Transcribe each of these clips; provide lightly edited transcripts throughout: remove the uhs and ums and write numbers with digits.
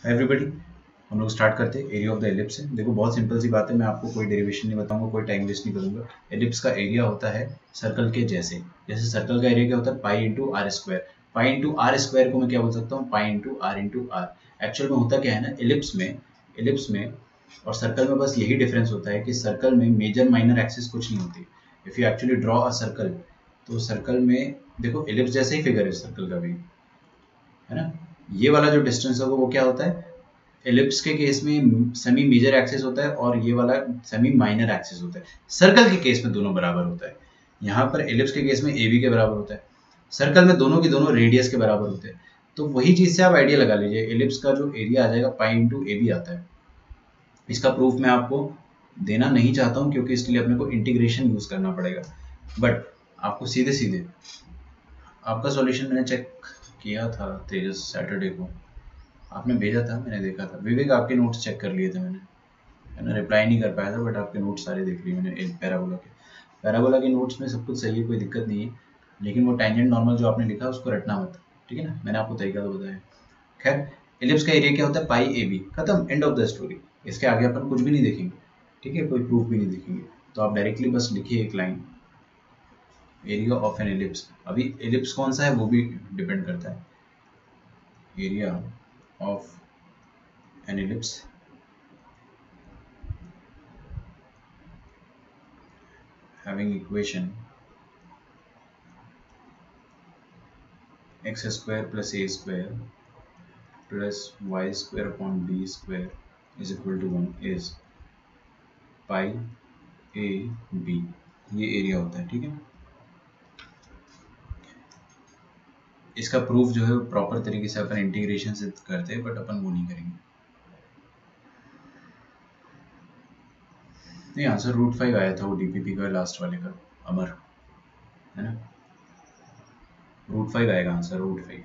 Hi everybody, हम लोग start करते हैं एरिया ऑफ द एलिप्स से। देखो बहुत सिंपल सी बात है, मैं आपको कोई डेरिवेशन नहीं बताऊंगा, कोई टाइम वेस्ट नहीं करूंगा। एलिप्स का एरिया होता है सर्कल के जैसे जैसे सर्कल का एरिया क्या होता है, pi into R square. Pi into R square को मैं क्या बोल सकता हूँ, पाई इंटू आर। एक्चुअल में होता क्या है ना, एलिप्स में और सर्कल में बस यही डिफरेंस होता है कि सर्कल में मेजर माइनर एक्सिस कुछ नहीं होती। If you actually draw a circle, तो सर्कल में देखो एलिप्स जैसे ही फिगर है सर्कल का भी, है ना। ये वाला जो डिस्टेंस होगा वो क्या होता है, एलिप्स के केस में सेमी मेजर एक्सिस होता है और ये वाला सेमी माइनर एक्सिस होता है। सर्कल के केस में दोनों बराबर होता है। यहाँ पर एलिप्स के केस में ए बी के बराबर होता है, सर्कल में दोनों की दोनों रेडियस के बराबर होते हैं। तो वही चीज से आप आइडिया लगा लीजिए, एलिप्स का जो एरिया आ जाएगा पाई इंटू ए बी आता है। इसका प्रूफ मैं आपको देना नहीं चाहता हूँ क्योंकि इसके लिए अपने को इंटीग्रेशन यूज करना पड़ेगा, बट आपको सीधे सीधे आपका सॉल्यूशन मैंने चेक किया था तेजस सैटरडे को, आपने भेजा था, मैंने देखा था। विवेक आपके नोट्स चेक कर लिए थे मैंने, है ना। रिप्लाई नहीं कर पाया था बट आपके नोट्स सारे देख लिए मैंने। एक पैराबोला के नोट्स में सब कुछ सही है, कोई दिक्कत नहीं है, लेकिन वो टेंजेंट नॉर्मल जो आपने लिखा उसको रटना मत, ठीक है ना। मैंने आपको तरीका तो बताया। खैर, एलिप्स का एरिया क्या होता है, पाई ए बी, खत्म, एंड ऑफ द स्टोरी। इसके आगे अपन कुछ भी नहीं देखेंगे, ठीक है, कोई प्रूफ भी नहीं देखेंगे। तो आप डायरेक्टली बस लिखिए एक line, area of an ellipse. अभी एलिप्स कौन सा है वो भी डिपेंड करता है। Area of an ellipse having equation x square plus a square plus y square upon b square is equal to 1 is pi a b। ये area होता है, ठीक है। इसका प्रूफ जो है वो प्रॉपर तरीके से अपन इंटीग्रेशन से करते हैं, बट अपन वो नहीं करेंगे। नहीं, आंसर √5 आया था वो डीपीपी का लास्ट वाले का, अमर, है ना। √5 आएगा answer, √5।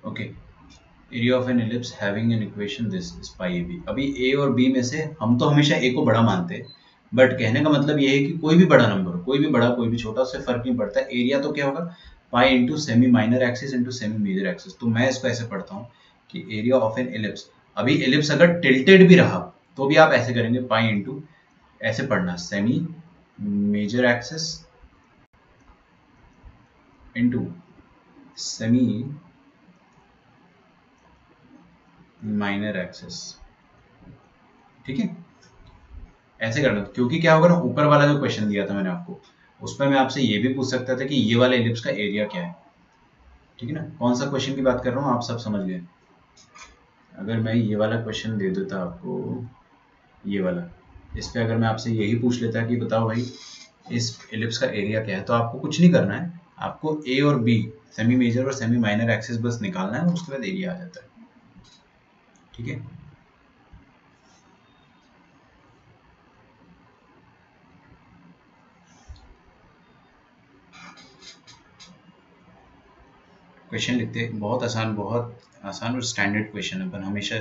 Okay, area of an ellipse having an equation this is pi A B. अभी ए और बी में से हम तो हमेशा ए को बड़ा मानते हैं, बट कहने का मतलब ये है कि कोई भी बड़ा नंबर, कोई भी बड़ा कोई भी छोटा, उससे फर्क नहीं पड़ता। एरिया तो क्या होगा, pi into semi minor axis into semi major axis. तो मैं इसको ऐसे पढ़ता हूँ कि एरिया ऑफ एन एलिप्स, अभी एलिप्स अगर टिल्टेड भी रहा तो भी आप ऐसे करेंगे, पाई इंटू, ऐसे पढ़ना, semi major axis into semi minor axis, ठीक है। ऐसे करना, क्योंकि क्या होगा ना, ऊपर वाला जो क्वेश्चन दिया था मैंने आपको, उसमें मैं आपसे ये भी पूछ सकता था कि ये वाला एलिप्स का एरिया क्या है, ठीक है ना। कौन सा क्वेश्चन की बात कर रहा हूँ आप सब समझ गए। अगर मैं ये वाला क्वेश्चन दे देता आपको, ये वाला, इस पे अगर मैं आपसे यही पूछ लेता कि बताओ भाई इस एलिप्स का एरिया क्या है, तो आपको कुछ नहीं करना है, आपको ए और बी, सेमी मेजर और सेमी माइनर एक्सिस बस निकालना है, उसके बाद एरिया आ जाता है, ठीक है। क्वेश्चन लिखते हैं, बहुत आसान और स्टैंडर्ड क्वेश्चन है, अपन हमेशा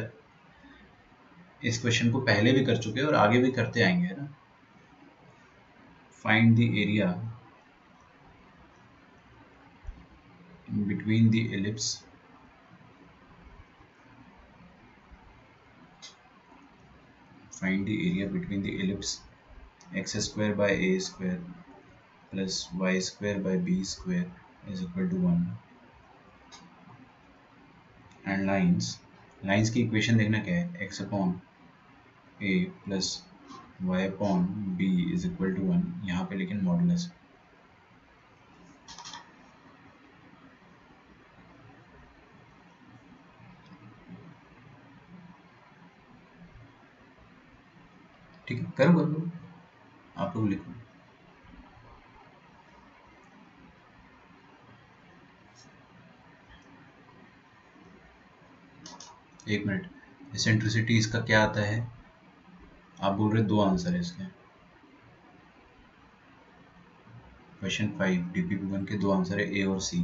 इस क्वेश्चन को पहले भी कर चुके हैं और आगे भी करते आएंगे, है ना। Find the area between the ellipse x square by a square plus y square by b square is equal to 1 and lines की इक्वेशन देखना क्या है, x upon a plus y upon b is equal to 1, यहाँ पे लेकिन modulus, ठीक है। करो आप लोग लिखो। एक मिनट, एसेंट्रिसिटी इसका क्या आता है, आप बोल रहे 2 आंसर है इसके। क्वेश्चन 5 DPP1 के 2 आंसर है, ए और सी।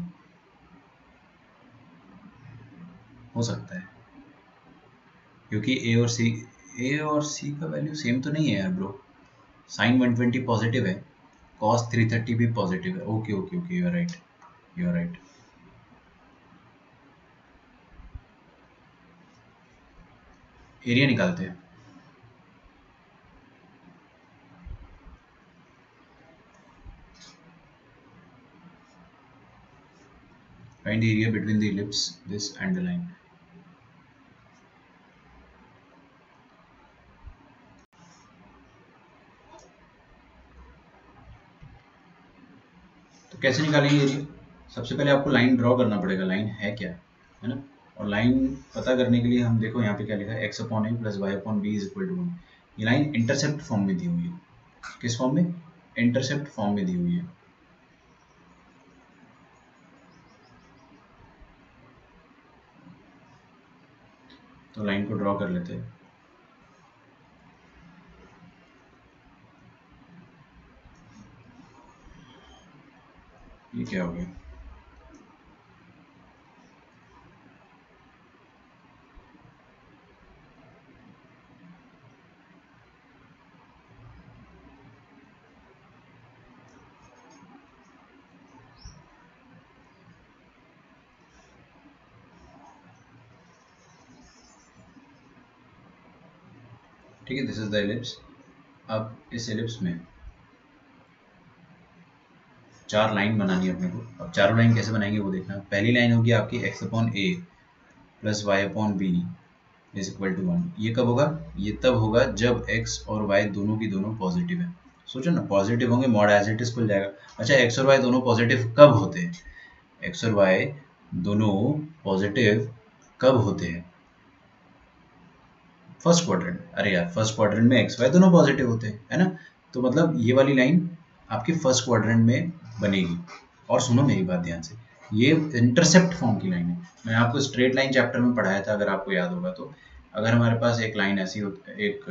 हो सकता है क्योंकि ए और सी का वैल्यू सेम तो नहीं है यार ब्रो। साइन 120 पॉजिटिव है, कॉस 330 भी पॉजिटिव है। Okay, you are right. Area निकालते हैं। Find area between the ellipse this and the line. तो कैसे निकालेंगे एरिया? सबसे पहले आपको लाइन ड्रॉ करना पड़ेगा, लाइन है क्या, है ना। और लाइन पता करने के लिए हम देखो यहाँ पे क्या लिखा है, x upon A plus Y upon B is equal to 1। ये लाइन इंटरसेप्ट फॉर्म में दी हुई है। किस फॉर्म में? इंटरसेप्ट फॉर्म में दी हुई है। तो लाइन को ड्रॉ कर लेते हैं। ये क्या हो गया? ठीक है, दिस इज द एलिप्स। अब इस एलिप्स में 4 लाइन बनानी है अपने को। अब चारों लाइन कैसे बनाएंगे वो देखना। पहली लाइन होगी आपकी x upon A plus Y upon B is equal to 1। ये कब होगा? ये तब होगा जब x और y दोनों की दोनों पॉजिटिव है। सोचो ना, पॉजिटिव होंगे, मॉड एज इट इज खुल जाएगा। अच्छा, x और y दोनों पॉजिटिव कब होते हैं? x और y दोनों पॉजिटिव कब होते हैं? First quadrant. अरे यार, फर्स्ट क्वाड्रेंट में एक्स वाई दोनों पॉजिटिव होते हैं, है ना। तो मतलब ये वाली लाइन आपकी फर्स्ट क्वाड्रेंट में बनेगी। और सुनो मेरी बात ध्यान से, ये इंटरसेप्ट फॉर्म की लाइन है। मैंने आपको स्ट्रेट लाइन चैप्टर में पढ़ाया था, अगर आपको याद होगा तो। अगर हमारे पास एक लाइन ऐसी होती, एक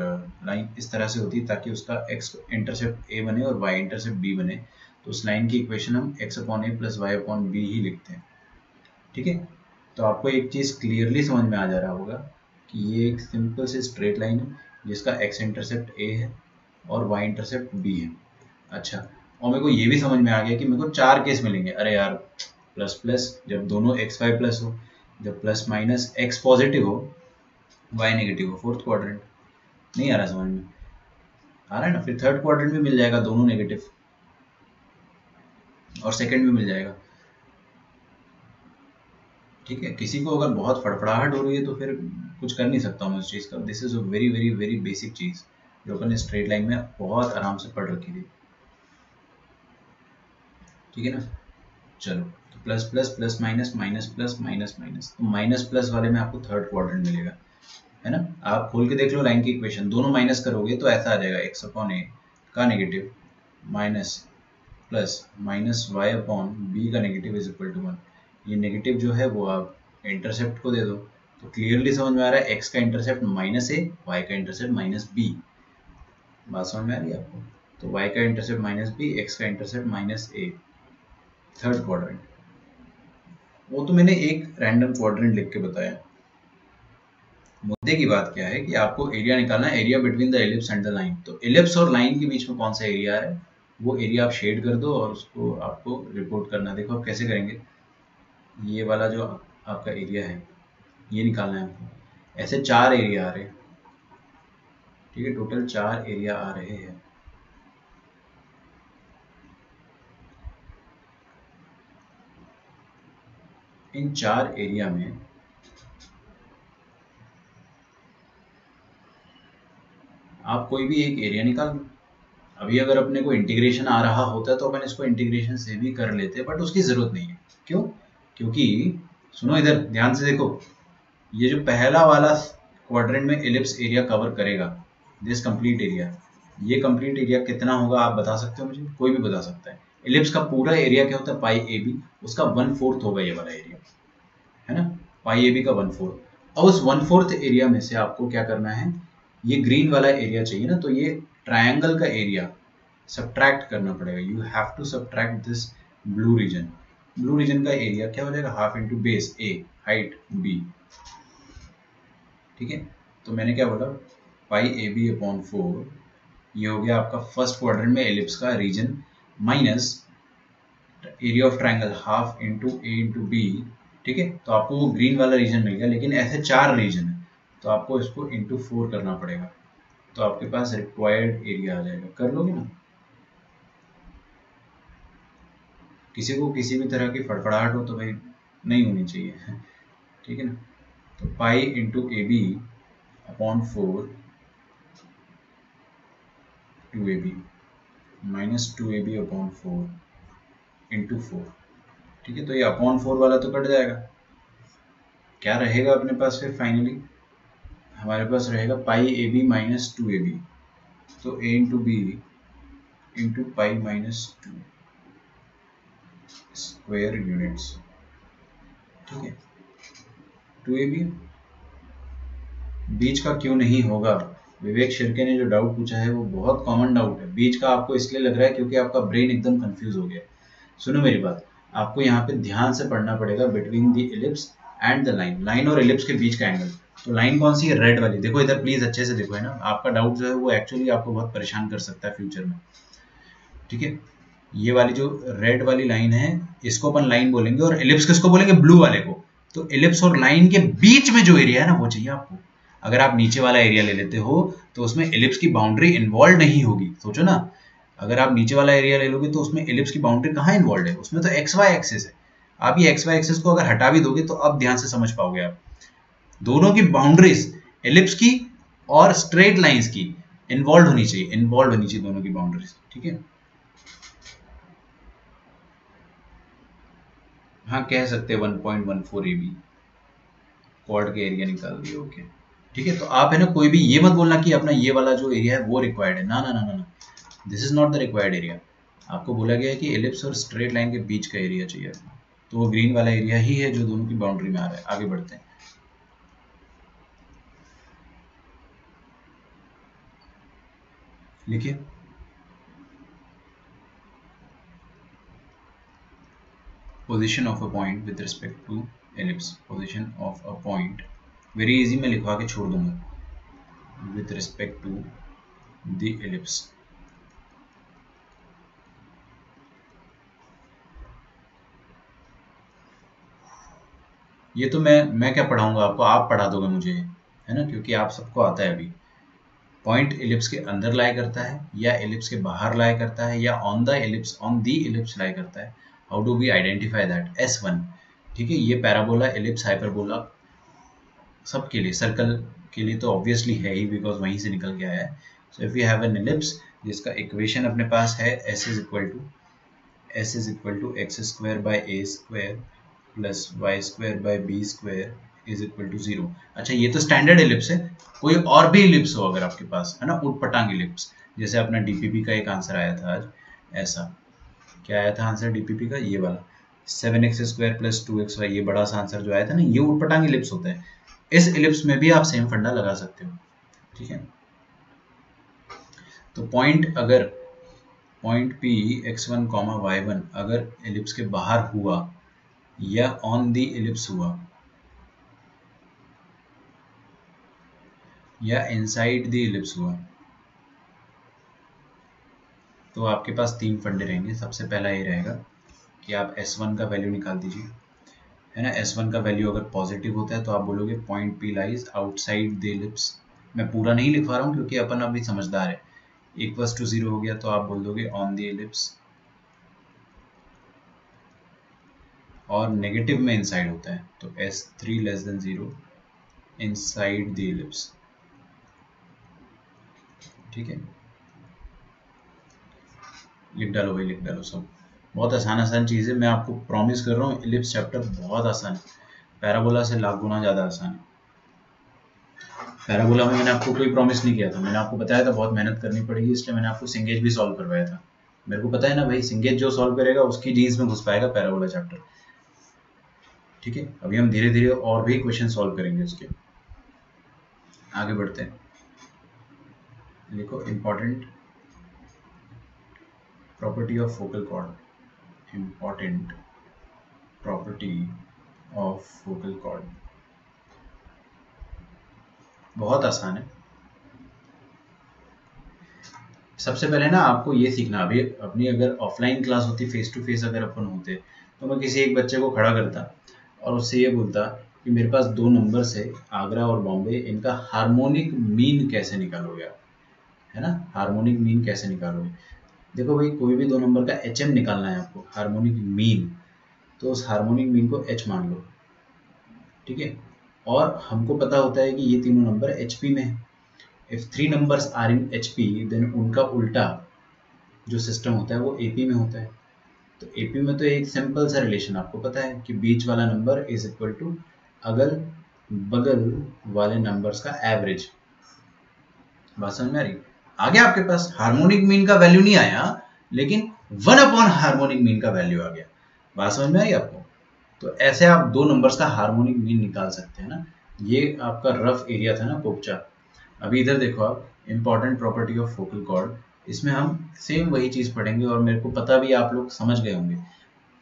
लाइन इस तरह से होती है ताकि उसका एक्स इंटरसेप्ट ए बने और वाई इंटरसेप्ट बी बने, तो उस लाइन की इक्वेशन हम x upon A plus Y upon B ही लिखते हैं। ठीक है, तो आपको एक चीज़ क्लियरली समझ में आ जा रहा होगा कि ये एक सिंपल से स्ट्रेट लाइन है जिसका x इंटरसेप्ट a है और y इंटरसेप्ट b है। अच्छा, और मेरे को ये भी समझ में आ गया कि मेरे को 4 केस मिलेंगे। अरे यार, प्लस प्लस जब दोनों x y प्लस हो, जब प्लस माइनस x पॉजिटिव हो y नेगेटिव हो, फोर्थ क्वाड्रेंट। नहीं आ रहा समझ में? आ रहा है ना। फिर थर्ड क्वाड्रेंट भी मिल जाएगा, दोनों नेगेटिव, और सेकंड भी मिल जाएगा। ठीक है, किसी को अगर बहुत फड़फड़ाहट हो रही है तो फिर कुछ कर नहीं सकता हूँ मैं उस चीज़ का। This is a very very very basic चीज़ जो अपन ने स्ट्रेट लाइन में बहुत आराम से पढ़ रखी थी। ठीक है ना। चलो, तो plus plus plus minus minus plus minus minus, तो माइनस प्लस वाले में आपको थर्ड क्वाड्रेंट मिलेगा, है ना। आप खोल के देख लो लाइन की इक्वेशन, दोनों माइनस करोगे तो ऐसा आ जाएगा, एक्स अपॉन ए का negative minus plus minus Y upon B का नेगेटिव इज इक्वल टू 1। ये नेगेटिव जो है वो आप इंटरसेप्ट को दे दो। तो क्लियरली समझ में आ रहा है, एक्स का इंटरसेप्ट माइनस ए, वाई का इंटरसेप्ट माइनस बी। बात समझ में आ रही है आपको? तो वाई का इंटरसेप्ट माइनस बी, एक्स का इंटरसेप्ट माइनस ए, थर्ड क्वाड्रेंट। वो तो मैंने एक रैंडम क्वाड्रेंट लिख के बताया। मुद्दे की बात क्या है कि आपको एरिया निकालना है, area between the ellipse and the line. तो एलिप्स और लाइन के बीच में कौन सा एरिया है, वो एरिया आप शेड कर दो और उसको आपको रिपोर्ट करना है। देखो आप कैसे करेंगे। ये वाला जो आपका एरिया है ये निकालना है आपको। ऐसे 4 एरिया आ रहे हैं। ठीक है, टोटल 4 एरिया आ रहे हैं। इन 4 एरिया में आप कोई भी एक एरिया निकाल दो। अभी अगर अपने को इंटीग्रेशन आ रहा होता तो अपन इसको इंटीग्रेशन से भी कर लेते, बट उसकी जरूरत नहीं है। क्यों? क्योंकि सुनो इधर ध्यान से देखो, ये जो पहला वाला क्वाड्रेंट में एलिप्स एरिया कवर करेगा, दिस कंप्लीट एरिया, ये कंप्लीट एरिया कितना होगा आप बता सकते हो मुझे? कोई भी बता सकता है। एलिप्स का पूरा एरिया क्या होता है? पाई ए बी, उसका 1/4 होगा ये वाला एरिया, है ना। पाई ए बी का 1/4। और उस 1/4 एरिया में से आपको क्या करना है, ये ग्रीन वाला एरिया चाहिए ना, तो ये ट्रायंगल का एरिया सब्ट्रैक्ट करना पड़ेगा। You have to subtract this blue region. Blue region का एरिया क्या हो जाएगा? Half into base A, height B. ठीक है, तो मैंने क्या बोला, पाई ए बी अपॉन 4, ये हो गया आपका फर्स्ट क्वाड्रेंट में एलिप्स का region, minus area of triangle half into A into B. ठीक है, तो आपको वो ग्रीन वाला रीजन मिल गया। लेकिन ऐसे 4 रीजन है, तो आपको इसको इंटू 4 करना पड़ेगा, तो आपके पास रिक्वायर्ड एरिया आ जाएगा। कर लोगे ना? किसी को किसी भी तरह की फड़फड़ाहट हो तो भाई नहीं होनी चाहिए, ठीक है ना। तो pi into A B upon 4 2ab minus 2ab upon 4 into 4, ठीक है। तो ये अपॉन 4 वाला तो कट जाएगा, क्या रहेगा अपने पास फिर फाइनली? हमारे पास रहेगा पाई ए बी माइनस 2ab, तो a into B into pi minus 2 square units, ठीक है। 2ab बीच का क्यों नहीं होगा? विवेक शिर्के ने जो डाउट पूछा है वो बहुत कॉमन डाउट है। बीच का आपको इसलिए लग रहा है क्योंकि आपका ब्रेन एकदम कंफ्यूज हो गया। सुनो मेरी बात, आपको यहाँ पे ध्यान से पढ़ना पड़ेगा between the ellipse and the line, line और एलिप्स के बीच का एंगल। तो लाइन कौन सी है? रेड वाली। देखो इधर प्लीज अच्छे से देखो, है ना। आपका डाउट जो है वो एक्चुअली आपको बहुत परेशान कर सकता है फ्यूचर में, ठीक है। ये वाली जो रेड वाली लाइन है इसको अपन लाइन बोलेंगे, और एलिप्स किसको बोलेंगे? ब्लू वाले को। तो एलिप्स और लाइन के बीच में जो एरिया है ना वो चाहिए आपको। अगर आप नीचे वाला एरिया ले लेते हो तो उसमें एलिप्स की बाउंड्री इन्वॉल्व नहीं होगी। सोचो ना, अगर आप नीचे वाला एरिया ले लोगे तो उसमें एलिप्स की बाउंड्री कहाँ इन्वॉल्व है? उसमें तो एक्स वाई एक्सिस है। आप ये एक्स वाई एक्सिस को अगर हटा भी दोगे तो अब ध्यान से समझ पाओगे आप। दोनों की बाउंड्रीज एलिप्स की और स्ट्रेट लाइंस की इन्वॉल्व होनी चाहिए, दोनों की बाउंड्रीज, ठीक है। हाँ कह सकते हैं 1.14 AB क्वाड के एरिया निकाल दिए, ओके ठीक है। तो आप है ना कोई भी ये मत बोलना कि अपना ये वाला जो एरिया है वो रिक्वायर्ड है, ना ना ना ना ना, this is not the required area. आपको बोला गया है कि एलिप्स और स्ट्रेट लाइन के बीच का एरिया चाहिए, तो वो ग्रीन वाला एरिया ही है जो दोनों की बाउंड्री में आ रहा है। आगे बढ़ते हैं, लिखिए position of a point with respect to ellipse, position of a point, very easy में लिखवा के छोड़ दूंगा, with respect to the ellipse. ये तो मैं क्या पढ़ाऊंगा आपको, आप पढ़ा दोगे मुझे, है ना, क्योंकि आप सबको आता है अभी। पॉइंट एलिप्स के अंदर लाई करता है या एलिप्स के बाहर लाई करता है या ऑन द एलिप्स लाई करता है, how do we identify that? S1, ठीक है। ये पैराबोला, एलिप्स, हाइपरबोला सबके लिए, सर्कल के लिए तो ऑब्वियसली है ही बिकॉज वहीं से निकल के आया है। So if you have an ellipse जिसका इक्वेशन अपने पास है s is equal to x square by a square plus y square by b square is equal to 0। अच्छा ये तो स्टैंडर्ड एलिप्स है, कोई और भी एलिप्स हो अगर आपके पास, है ना, उटपटांग एलिप्स, जैसे अपना डीपीपी का एक आंसर आया था आज, ऐसा क्या आया था आंसर डीपीपी का? ये वाला 7x स्क्वायर प्लस 2xy, ये बड़ा सा आंसर जो आया था ना, ये उटपटांग एलिप्स होता है। इस एलिप्स में भी आप सेम फंडा लगा सकते हो, ठीक है। तो पॉइंट अगर पॉइंट P x1, y1 अगर एलिप्स के बाहर हुआ या ऑन दी एलिप्स हुआ या इनसाइड दी एलिप्स हुआ, तो आपके पास तीन फंडे रहेंगे। सबसे पहला ये रहेगा कि आप S1 का वैल्यू निकाल दीजिए, है ना। S1 का वैल्यू अगर पॉजिटिव होता है तो आप बोलोगे point P lies outside the ellipse. मैं पूरा नहीं लिखवा रहा हूँ क्योंकि अपन अभी समझदार है। इक्वल्स टू 0 हो गया तो आप बोल दोगे ऑन द एलिप्स, और नेगेटिव में इनसाइड होता है तो S3 less than 0 inside the ellipse, ठीक है। लिख डालो भाई, लिख डालो सब। बहुत आसान चीज़ है, मैं आपको प्रॉमिस कर रहा हूँ एलिप्स चैप्टर बहुत आसान है, पैराबोला से लाख गुना ज़्यादा आसान है। पैराबोला में मैंने आपको कोई प्रॉमिस नहीं किया था, मैंने आपको बताया था बहुत मेहनत करनी पड़ेगी, इसलिए मैंने आपको सिंगेज भी सॉल्व करवाया था। मेरे को पता है ना भाई, सिंगेज जो सॉल्व करेगा उसकी जीन्स में घुस पाएगा पैराबोला चैप्टर, ठीक है। अभी हम धीरे धीरे और भी क्वेश्चन सॉल्व करेंगे उसके। आगे बढ़ते हैं, लिखो important property of focal cord, important property of focal cord. बहुत आसान है। सबसे पहले ना आपको ये सीखना, अभी अपनी अगर ऑफलाइन फेस टू फेस अगर अपन होते तो मैं किसी एक बच्चे को खड़ा करता और उससे ये बोलता कि मेरे पास दो नंबर्स है आगरा और बॉम्बे, इनका हार्मोनिक मीन कैसे निकालोगे आप, है ना, हार्मोनिक मीन कैसे निकालोगे। देखो भाई कोई भी दो नंबर का HM निकालना है आपको, हार्मोनिक मीन, तो उस हार्मोनिक मीन को H मान लो, ठीक है। और हमको पता होता है कि ये तीनों नंबर HP में है। If 3 numbers are in HP then उनका उल्टा जो सिस्टम होता है वो AP में होता है। तो AP में तो एक सिंपल सा रिलेशन आपको पता है कि बीच वाला नंबर इज इक्वल टू अगल बगल वाले नंबर्स का एवरेज। बात समझ में आ रही, आ गया आपके पास हार्मोनिक मीन का वैल्यू नहीं आया, लेकिन 1/, हार्मोनिक मीन का वैल्यू आ गया। बात समझ में आई आपको। तो ऐसे आप दो नंबर्स का हार्मोनिक मीन निकाल सकते हैं ना। ये आपका रफ एरिया था ना पोपचा। अभी इधर देखो आप, important property of focal cord, इसमें हम सेम वही चीज पढ़ेंगे और मेरे को पता भी आप लोग समझ गए होंगे,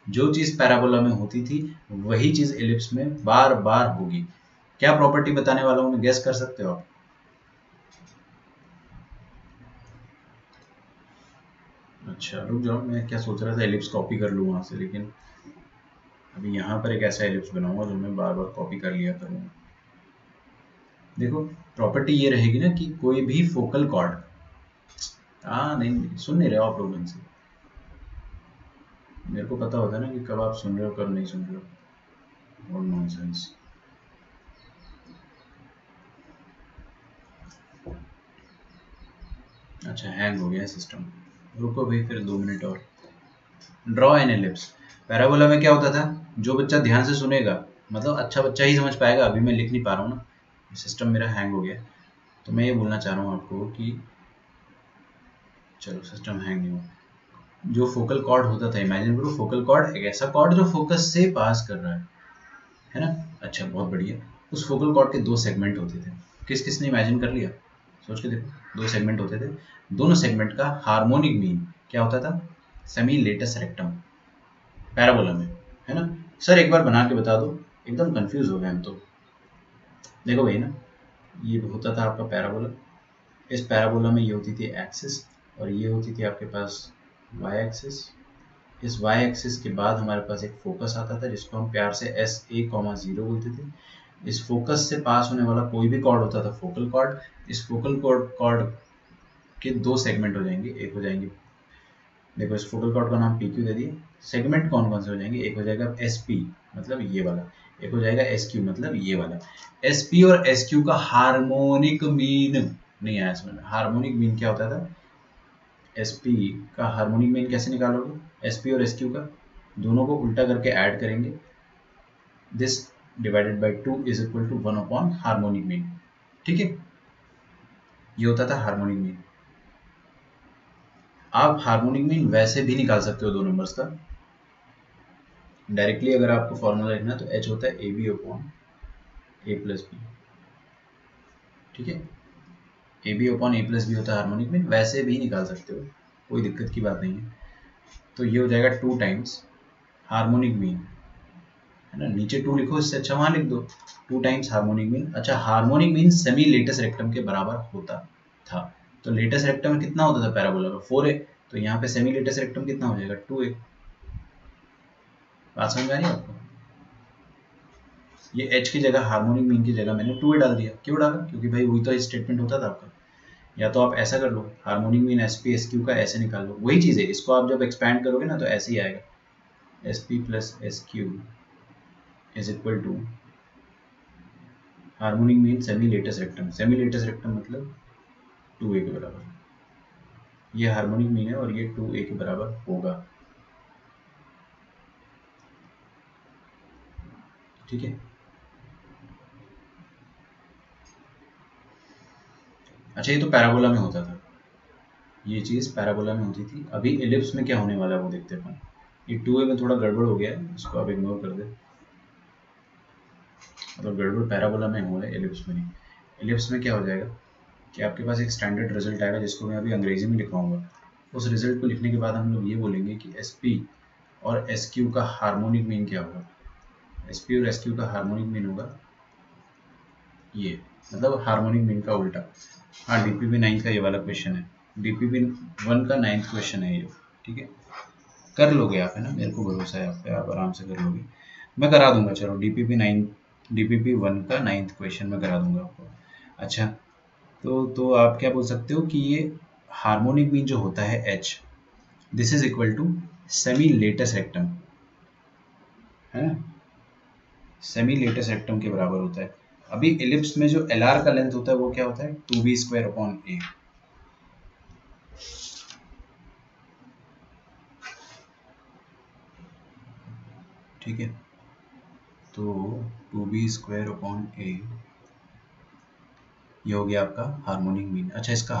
जो चीज पैराबोला में होती थी वही चीज एलिप्स में बार बार होगी। क्या प्रॉपर्टी बताने वाला हूं मैं, गेस कर सकते हो आप। अच्छा रुक जाओ, मैं क्या सोच रहा था, एलिप्स कॉपी कर लूँ वहां से, लेकिन अभी यहाँ पर एक ऐसा एलिप्स बनाऊंगा जो मैं बार बार कॉपी कर लिया करूँगा। देखो प्रॉपर्टी ये रहेगी ना कि कोई भी फोकल कॉर्ड, नहीं सुन नहीं रहे हो आप लोग ढंग से, मेरे को पता होता है ना कि कब आप सुन रहे हो कब नहीं सुन रहे हो, और नॉनसेंस। अच्छा हैंग हो गया सिस्टम, रुको भाई फिर 2 मिनट और। ड्रॉ एन एलिप्स, पैराबोला में क्या होता था, जो बच्चा ध्यान से सुनेगा, मतलब अच्छा बच्चा ही समझ पाएगा। अभी मैं लिख नहीं पा रहा हूँ ना, सिस्टम मेरा हैंग हो गया, तो मैं ये बोलना चाह रहा हूँ आपको कि चलो सिस्टम हैंग नहीं हुआ। जो फोकल कॉर्ड होता था, इमेजिन करो फोकल कॉर्ड एक ऐसा कॉर्ड जो फोकस से पास कर रहा है ना। अच्छा बहुत बढ़िया। उस फोकल कॉर्ड के दो सेगमेंट होते थे, किस किसने इमेजिन कर लिया, सोच के देखो। दो सेगमेंट होते थे, दोनों सेगमेंट का हार्मोनिक मीन क्या होता था, सेमी लेटस रेक्टम, पैराबोला में, है ना। सर एक बार बना के बता दो, एकदम कंफ्यूज हो गए हम तो। देखो भाई ना, ये होता था आपका पैराबोला, इस पैराबोला में ये होती थी एक्सिस, और ये होती थी आपके पास वाई एक्सिस। इस वाई एक्सिस के बाद हमारे पास एक फोकस आता था जिसको हम प्यार से SA,0 बोलते थे। इस फोकस से पास होने वाला कोई भी कॉर्ड होता था फोकल कॉर्ड। इस फोकल कॉर्ड के दो सेगमेंट हो जाएंगे, एक हो जाएंगे, देखो इस फोकल कॉर्ड का नाम PQ दे दिए। सेगमेंट कौन कौन से हो जाएंगे, एक हो जाएगा SP मतलब ये वाला, एक हो जाएगा SQ मतलब ये वाला। SP और SQ का हार्मोनिक मीन नहीं आया समझ में। हार्मोनिक मीन क्या होता था, SP का हार्मोनिक मीन कैसे निकालोगे, SP और SQ का दोनों को उल्टा करके ऐड करेंगे, this divided by 2 is equal to 1/, harmonic mean. ठीक है, ये होता था हार्मोनिक मीन। आप हार्मोनिक मीन वैसे भी निकाल सकते हो दो नंबर्स का डायरेक्टली। अगर आपको फॉर्मूला लिखना है तो H होता है AB/A+B, ठीक है। AB/A+B होता है हार्मोनिक मीन, वैसे भी निकाल सकते हो, कोई दिक्कत की बात नहीं है। तो ये हो जाएगा 2 टाइम्स हार्मोनिक मीन, है ना। नीचे 2 लिखो, इससे अच्छा वहां लिख दो 2 टाइम्स हार्मोनिक मीन। अच्छा harmonic mean semi latus rectum के बराबर होता था। तो लेटस रेक्टम में कितना होता था पैराबोला का, 4A, तो यहाँ पे सेमी लेटस रेक्टम कितना हो जाएगा, 2A। बात समझ में आ रही है आपको। ये H की जगह, हार्मोनिक मीन की जगह मैंने 2A डाल दिया। क्यों डाला, क्योंकि भाई वही तो स्टेटमेंट होता था आपका। या तो आप ऐसा कर लो, हार्मोनिक मीन SP SQ का ऐसे निकाल लो, वही चीज है। इसको आप जब एक्सपैंड करोगे ना तो ऐसे ही आएगा, SP + SQ is equal to harmonic mean semi latus rectum. Semi latus rectum मतलब 2A के बराबर। ये हार्मोनिक मीन है और ये 2A के बराबर होगा, ठीक है। अच्छा ये तो पैराबोला में होता था, ये चीज पैराबोला में होती थी। अभी एलिप्स में क्या होने वाला है वो देखते हैं। ये 2A में थोड़ा गड़बड़ हो गया है, इसको आप इग्नोर कर दे। मतलब गड़बड़ पैराबोला में हो है, एलिप्स में नहीं। एलिप्स में क्या हो जाएगा कि आपके पास एक स्टैंडर्ड रिजल्ट आएगा जिसको मैं अभी अंग्रेजी में लिखवाऊंगा। उस रिजल्ट को लिखने के बाद हम लोग ये बोलेंगे कि SP और SQ का हार्मोनिक मीन क्या होगा। SP और SQ का हार्मोनिक मीन होगा ये, मतलब हार्मोनिक मीन का उल्टा। हाँ DPP 9 का ये वाला क्वेश्चन है, DPP 1 का 9th क्वेश्चन है ये, ठीक है। कर लोगे आप, है ना, मेरे को भरोसा है आप पे, आप आराम से कर लोगे। मैं करा दूंगा, चलो DPP 9 DPP 1 का 9th क्वेश्चन में करा दूंगा आपको। अच्छा, तो आप क्या बोल सकते हो कि ये हार्मोनिक मीन जो होता है H, this is equal to semi latus rectum, है ना, सेमी लेटस रेक्टम के बराबर होता है। अभी एलिप्स में जो LR का लेंथ होता है वो क्या होता है, 2b² a। ठीक है, तो 2b² a ये हो गया आपका हार्मोनिक मीन। अच्छा, इसका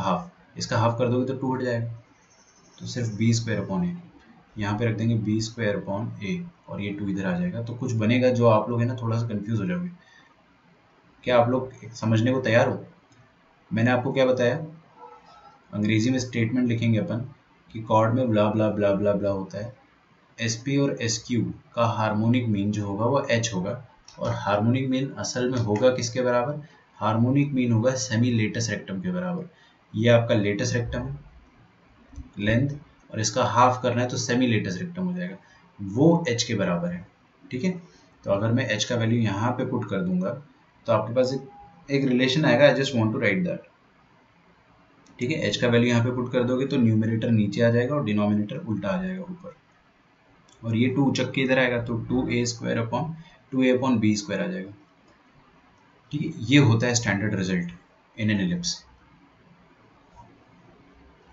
हाफ कर दोगे तो 2 हट जाएगा, तो सिर्फ b² a यहाँ पे रख देंगे, b² a, और ये 2 इधर आ जाएगा। तो कुछ बनेगा जो आप लोग है ना थोड़ा सा कंफ्यूज हो जाओगे। क्या आप लोग समझने को तैयार हो? मैंने आपको क्या बताया, अंग्रेजी में स्टेटमेंट लिखेंगे अपन कि कॉर्ड में ब्ला ब्ला ब्ला ब्ला ब्ला होता है। SP और SQ का हार्मोनिक मीन जो होगा वो H होगा, और हार्मोनिक मीन असल में होगा किसके बराबर, हार्मोनिक मीन होगा सेमी लेटस रेक्टम के बराबर। ये आपका लेटस रेक्टम है, लेंथ, और इसका हाफ करना है तो सेमी लेटस रेक्टम हो जाएगा, वो H के बराबर है। ठीक है, तो अगर मैं H का वैल्यू यहाँ पे पुट कर दूंगा तो आपके पास एक रिलेशन आएगा, I just want to write that. ठीक है, H का वैल्यू यहाँ पे पुट कर दोगे तो न्यूमरेटर नीचे आ जाएगा और डिनोमिनेटर उल्टा आ जाएगा ऊपर, और ये 2 उचक के इधर आएगा तो 2a² आ जाएगा। ठीक है, ये होता है standard result in an ellipse.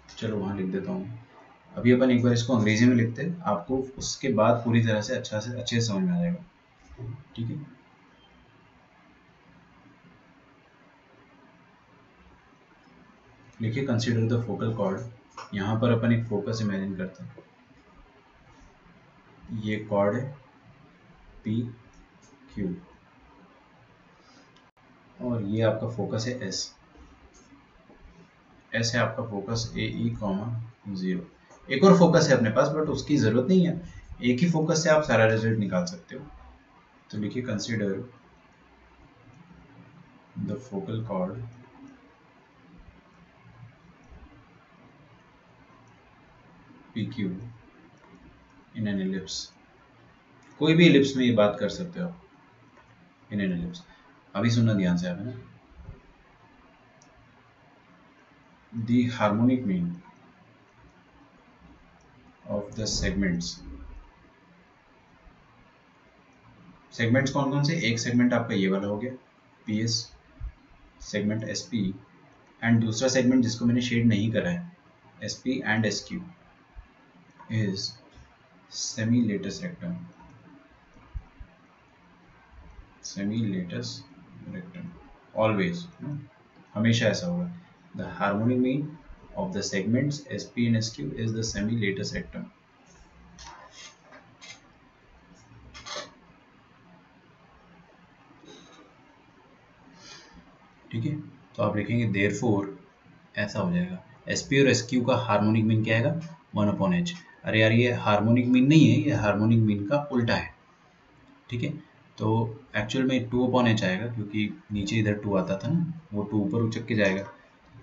चलो वहाँ लिख देता हूँ। अभी अपन एक बार इसको अंग्रेजी में लिखते हैं, आपको उसके बाद पूरी तरह से अच्छे से समझ में आ जाएगा। ठीक है, लिखिए कंसीडर द फोकल कॉर्ड। यहाँ पर अपन एक फोकस इमेजिन करते हैं, ये कॉर्ड है PQ, और ये आपका फोकस है S है आपका फोकस AE, 0। एक और फोकस है अपने पास बट उसकी ज़रूरत नहीं है, एक ही फोकस से आप सारा रिजल्ट निकाल सकते हो। तो लिखिए consider the focal cord PQ in an ellipse. कोई भी एलिप्स में ये बात कर सकते हो आप, इन एन एलिप्स। अभी सुनना ध्यान से आप, है ना, the harmonic mean of the segments. Segments कौन कौन से, एक सेगमेंट आपका ये वाला हो गया PS, सेगमेंट SP, एंड दूसरा सेगमेंट जिसको मैंने शेड नहीं करा है SP and SQ is semi latus rectum, semi latus rectum always, हमेशा ऐसा होगा। The harmonic mean of the segments SP and SQ is the semi-latus rectum. ठीक है, तो आप लिखेंगे therefore, ऐसा हो जाएगा SP और SQ का हार्मोनिक मीन क्या आएगा, 1/h। अरे यार ये हार्मोनिक मीन नहीं है, ये हार्मोनिक मीन का उल्टा है। ठीक है, तो एक्चुअल में 2/h आएगा, क्योंकि नीचे इधर 2 आता था ना, वो 2 ऊपर उचक के जाएगा,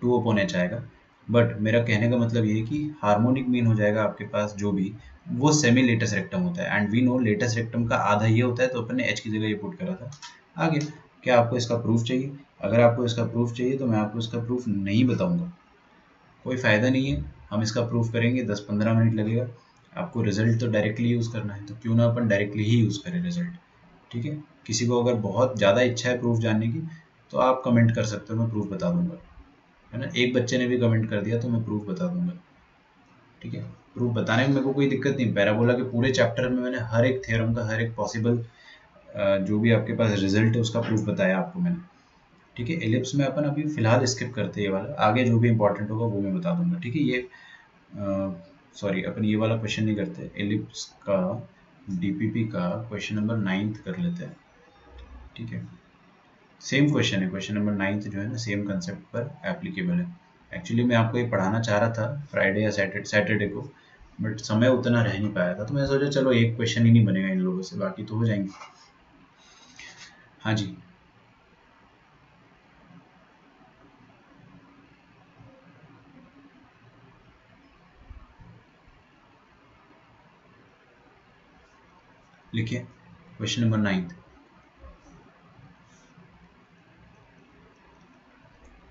2/h आएगा। बट मेरा कहने का मतलब ये है कि हार्मोनिक मीन हो जाएगा आपके पास जो भी, वो सेमी लेटस रेक्टम होता है, and we know latus rectum का आधा ये होता है, तो अपन ने H की जगह ये पुट करा था। आगे क्या आपको इसका प्रूफ चाहिए? अगर आपको इसका प्रूफ चाहिए तो मैं आपको इसका प्रूफ नहीं बताऊंगा, कोई फ़ायदा नहीं है। हम इसका प्रूफ करेंगे 10-15 मिनट लगेगा, आपको रिजल्ट तो डायरेक्टली यूज़ करना है, तो क्यों ना अपन डायरेक्टली ही यूज़ करें रिजल्ट। ठीक है, किसी को अगर बहुत ज़्यादा इच्छा है प्रूफ जानने की तो आप कमेंट कर सकते हो, मैं प्रूफ बता दूंगा, है ना। एक बच्चे ने भी कमेंट कर दिया तो मैं प्रूफ बता दूंगा। ठीक है, प्रूफ बताने में मेरे को कोई दिक्कत नहीं। पैराबोला के पूरे चैप्टर में मैंने हर एक थ्योरम का, हर एक पॉसिबल जो भी आपके पास रिजल्ट है उसका प्रूफ बताया आपको मैंने। ठीक है, एलिप्स में अपन अभी फिलहाल स्किप करते हैं ये वाला, आगे जो भी इंपॉर्टेंट होगा वो मैं बता दूंगा। ठीक है, ये सॉरी अपन ये वाला क्वेश्चन नहीं करते, एलिप्स का DPP का क्वेश्चन नंबर 9 कर लेते हैं। ठीक है, सेम क्वेश्चन है, क्वेश्चन नंबर 9 जो है ना सेम कंसेप्ट पर एप्लीकेबल है। एक्चुअली मैं आपको ये पढ़ाना चाह रहा था फ्राइडे या सैटरडे को, बट समय उतना रह नहीं पाया था, तो मैं सोचा चलो एक क्वेश्चन ही नहीं बनेगा इन लोगों से, बाकी तो हो जाएंगे। हाँ जी, लिखिए question number 9।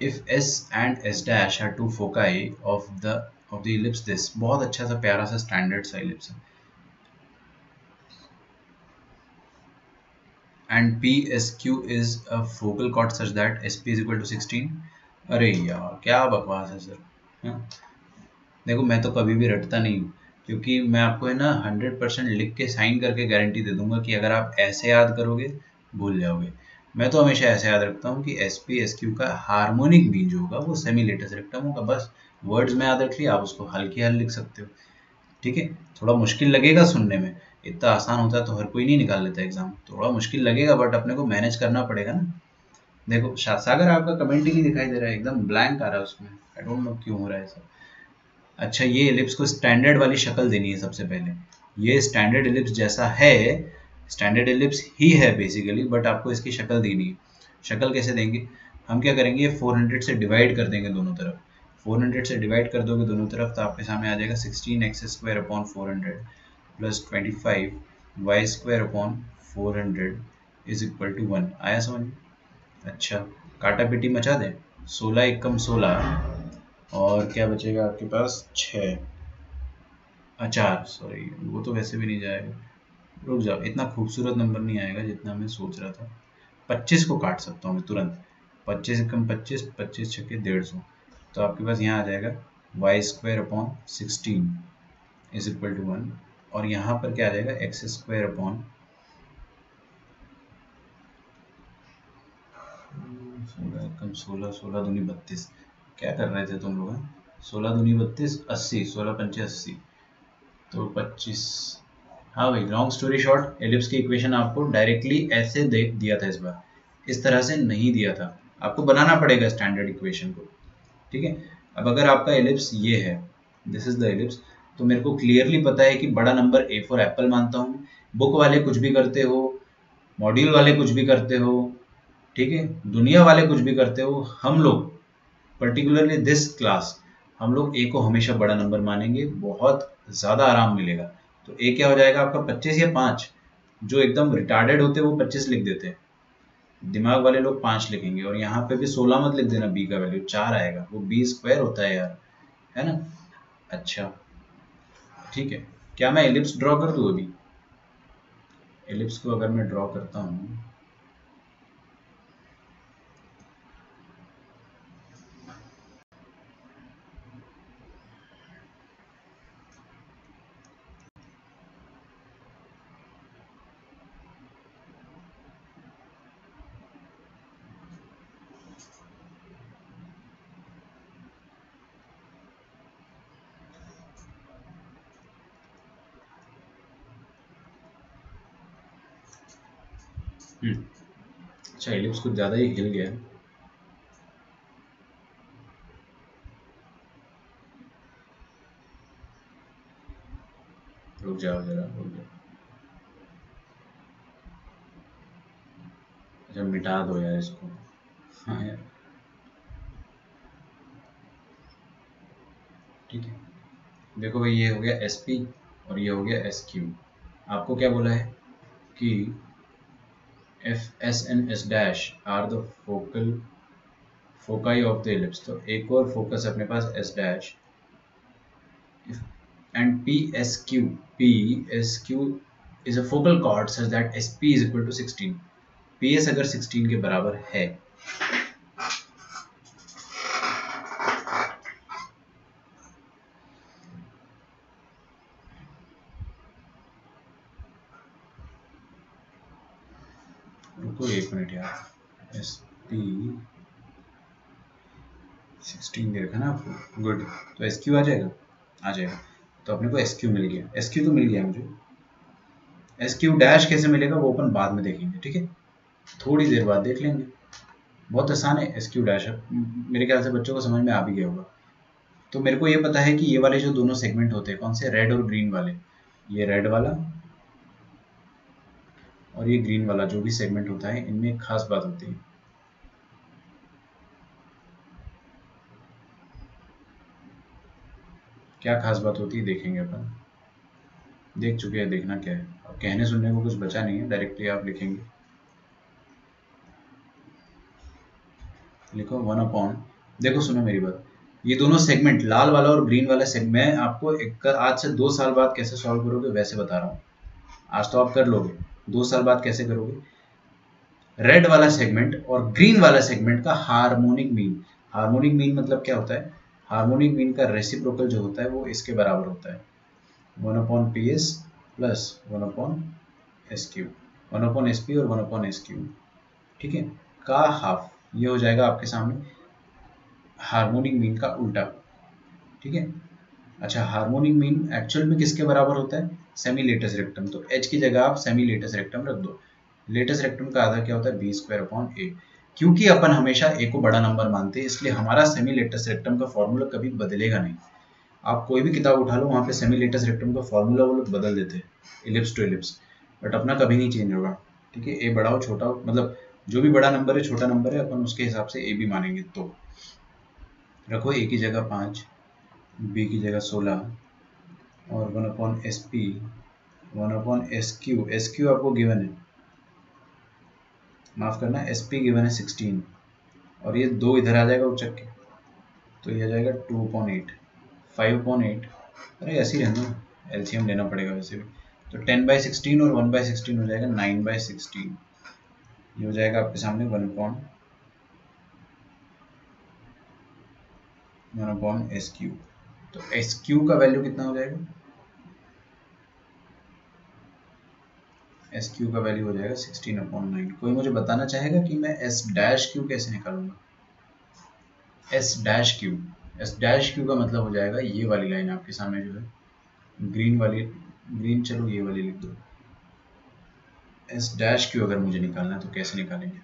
If S and S dash are two foci of the ellipse this, बहुत अच्छा सा प्यारा सा स्टैंडर्ड सा इलिप्स है। And P S Q is a focal chord such that S P is equal to 16। अरे यार क्या बकवास है सर। हाँ? देखो मैं तो कभी भी रटता नहीं हूँ, क्योंकि मैं आपको है ना 100% लिख के साइन करके गारंटी दे दूंगा कि अगर आप ऐसे याद करोगे भूल जाओगे। मैं तो हमेशा ऐसे याद रखता हूँ कि एस पी एस क्यू का हार्मोनिक मीन जो होगा वो सेमी लेटेस्ट रेक्टम होगा, बस वर्ड्स में याद रख लिया, आप उसको हल्की हल लिख सकते हो। ठीक है, थोड़ा मुश्किल लगेगा सुनने में, इतना आसान होता है तो हर कोई नहीं निकाल लेता एग्जाम, थोड़ा मुश्किल लगेगा बट अपने को मैनेज करना पड़ेगा ना। देखो सागर आपका कमेंट ही नहीं दिखाई दे रहा है, एकदम ब्लैंक आ रहा है उसमें, आई डोंट नो क्यों हो रहा है ऐसा। अच्छा, ये एलिप्स को स्टैंडर्ड वाली शक्ल देनी है सबसे पहले। ये स्टैंडर्ड एलिप्स जैसा है, स्टैंडर्ड एलिप्स ही है बेसिकली, बट आपको इसकी शक्ल देनी है। शक्ल कैसे देंगे, हम क्या करेंगे, 400 से डिवाइड कर देंगे दोनों तरफ। 400 से डिवाइड कर दोगे दोनों तरफ तो आपके सामने आ जाएगा 16x² upon 400 plus 25y² upon 400 is equal to 1। आया समझ में? अच्छा, काटा पीटी मचा दें। 16 एकम 16 और क्या बचेगा आपके पास 6 4, सॉरी वो तो वैसे भी नहीं जाएगा, रुक जाओ, इतना खूबसूरत नंबर नहीं आएगा जितना मैं सोच रहा था। 25 को काट सकता हूँ मैं तुरंत, 25 एकम 25, 25 छक्के 150, तो आपके पास यहाँ आ जाएगा y² upon 16 is equal to 1, और यहाँ पर क्या आ जाएगा x² अपॉन 16 एकम 16, 16 दूनी 32, क्या कर रहे थे तुम लोग? 16 दूनी 32, 80, 16 पंचे 80, तो 25। हाँ भाई, लॉन्ग स्टोरी शॉर्ट, एलिप्स की इक्वेशन आपको डायरेक्टली ऐसे दे दिया था, इस बार इस तरह से नहीं दिया था, आपको बनाना पड़ेगा स्टैंडर्ड इक्वेशन को। ठीक है, अब अगर आपका एलिप्स ये है, दिस इज द एलिप्स, तो मेरे को क्लियरली पता है कि बड़ा नंबर ए फॉर एप्पल मानता हूँ। बुक वाले कुछ भी करते हो, मॉड्यूल वाले कुछ भी करते हो, ठीक है, दुनिया वाले कुछ भी करते हो, हम लोग पर्टिकुलरली दिस क्लास, हम लोग ए को हमेशा बड़ा नंबर मानेंगे, बहुत ज़्यादा आराम मिलेगा। तो ए क्या हो जाएगा आपका 25 या 5, जो एकदम रिटार्डेड होते हैं वो 25 लिख देते हैं, दिमाग वाले लोग 5 लिखेंगे, और यहाँ पे भी 16 मत लिख देना, बी का वैल्यू 4 आएगा, वो b² होता है यार, है ना। अच्छा ठीक है, क्या मैं एलिप्स ड्रॉ कर दूँ अभी? एलिप्स को अगर मैं ड्रॉ करता हूँ, अच्छा एलिप्स कुछ ज़्यादा ही हिल गया है, रुक जाओ जरा, रुक जाओ। अच्छा मिटा दो यार इसको। हाँ यार ठीक है, देखो भाई ये हो गया एस पी और ये हो गया एस क्यू। आपको क्या बोला है कि F S and S dash are the foci of the ellipse, तो एक और फोकस अपने पास S dash, and P S Q is a focal chord such that S P is equal to 16, P S अगर 16 के बराबर है, रुको एक मिनट यार, एस पी 16 दे रखा ना आपको, गुड, तो एस क्यू आ जाएगा, आ जाएगा, तो अपने को एस क्यू मिल गया, एस क्यू तो मिल गया मुझे। एस क्यू डैश कैसे मिलेगा वो अपन बाद में देखेंगे, ठीक है, थोड़ी देर बाद देख लेंगे, बहुत आसान है एस क्यू डैश, मेरे ख्याल से बच्चों को समझ में आ भी गया होगा। तो मेरे को ये पता है कि ये वाले जो दोनों सेगमेंट होते हैं कौन से, रेड और ग्रीन वाले, ये रेड वाला और ये ग्रीन वाला जो भी सेगमेंट होता है, इनमें एक खास बात होती है। क्या खास बात होती है देखेंगे अपन, देख चुके हैं, देखना क्या है, अब कहने सुनने को कुछ बचा नहीं है, डायरेक्टली आप लिखेंगे, लिखो 1 अपॉन देखो सुनो मेरी बात, ये दोनों सेगमेंट लाल वाला और ग्रीन वाला सेगमेंट मैं आपको एक आज से 2 साल बाद कैसे सॉल्व करोगे वैसे बता रहा हूँ। आज तो आप कर लोगे, 2 साल बाद कैसे करोगे। रेड वाला सेगमेंट और ग्रीन वाला सेगमेंट का हार्मोनिक मीन, हार्मोनिक मीन मतलब क्या होता है, हार्मोनिक मीन का रेसिप्रोकल जो होता है वो इसके बराबर होता है 1/PS प्लस 1/SQ, 1/SP और 1/SQ, ठीक है, का हाफ, ये हो जाएगा आपके सामने हार्मोनिक मीन का उल्टा, ठीक है। अच्छा, हार्मोनिक मीन एक्चुअल में किसके बराबर होता है, सेमी लेटस रेक्टम, तो एच की जगह आप सेमी लेटस रेक्टम रख दो। लेटस रेक्टम का आधा क्या होता है B² A, क्योंकि अपन हमेशा ए को बड़ा नंबर मानते हैं इसलिए हमारा सेमी लेटस रेक्टम का फॉर्मूला कभी बदलेगा नहीं। आप कोई भी किताब उठा लो वहाँ पे सेमी लेटस रेक्टम का फॉर्मूला वो लोग बदल देते हैं इलिप्स टू इलिप्स, बट अपना कभी नहीं चेंज होगा, ठीक है। ए बड़ा हो छोटा हो, मतलब जो भी बड़ा नंबर है छोटा नंबर है अपन उसके हिसाब से ए भी मानेंगे। तो रखो ए की जगह 5, बी की जगह 16 और 1/SP 1/SQ, SQ आपको गिवन है, माफ करना, SP गिवन है 16 और ये 2 इधर आ जाएगा उचक के, तो ये आ जाएगा 2/8 5/8, अरे ऐसे ही रहना, एलसीएम लेना पड़ेगा वैसे भी, तो 10/16 और 1/16 हो जाएगा 9/16, ये हो जाएगा आपके सामने 1/SQ। तो SQ का वैल्यू कितना हो जाएगा, SQ का वैल्यू हो जाएगा 16/9। कोई मुझे बताना चाहेगा कि मैं S' कैसे निकालूंगा, S', S' का मतलब हो जाएगा ये वाली लाइन आपके सामने जो है ग्रीन वाली, ग्रीन चलो ये वाली लिख दो। S' अगर मुझे निकालना है तो कैसे निकालेंगे,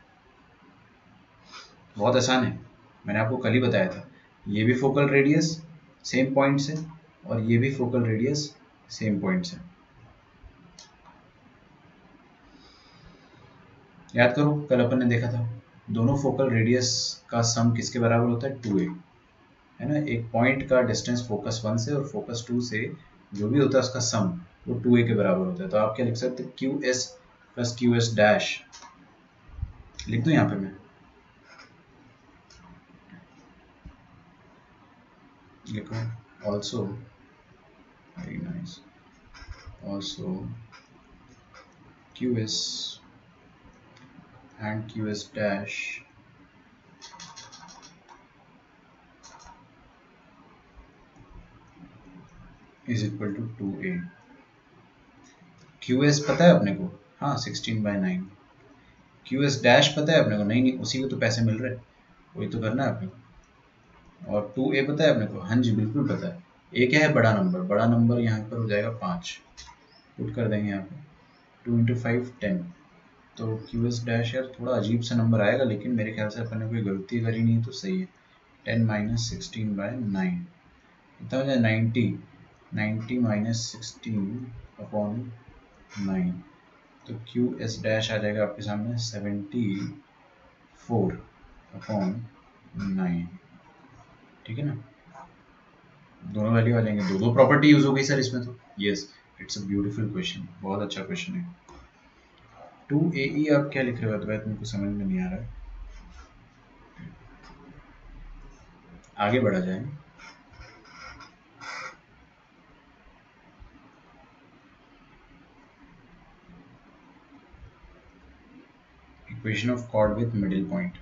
बहुत आसान है, मैंने आपको कल ही बताया था, ये भी फोकल रेडियस सेम पॉइंट से और ये भी फोकल रेडियस सेम पॉइंट से, याद करो कल अपन ने देखा था दोनों फोकल रेडियस का सम किसके बराबर होता है 2a, है ना, एक पॉइंट का डिस्टेंस फोकस 1 से और फोकस 2 से जो भी होता है उसका सम वो 2a के बराबर होता है। तो आप क्या लिख सकते हैं QS प्लस QS' लिख दूं यहाँ पे मैं, लिखो also, very nice, also QS and QS' is equal to 2a। QS पता है अपने को, हाँ 16/9, QS' पता है अपने को, नहीं उसी को तो पैसे मिल रहे, वही तो करना है अपने को, और 2a पता है अपने को, हाँ जी बिल्कुल पता है। a क्या है, बड़ा नंबर, बड़ा नंबर यहाँ पर हो जाएगा 5, पुट कर देंगे यहाँ पे 2 × 5 10, तो QS' यार थोड़ा अजीब सा नंबर आएगा लेकिन मेरे ख्याल से अपन ने कोई गलती करी नहीं तो सही है, 10 - 16/9 कितना हो जाए 90, 90 - 16/9, तो QS' आ जाएगा आपके सामने 74/9, ठीक है ना, दोनों वैल्यू आ जाएंगे, दो प्रॉपर्टी यूज हो गई सर इसमें तो, yes it's a beautiful question, बहुत अच्छा क्वेश्चन है। 2AE आप क्या लिख रहे हो अद्वैत, मेरे को समझ में नहीं आ रहा है, आगे बढ़ा जाए। Equation of chord with middle point,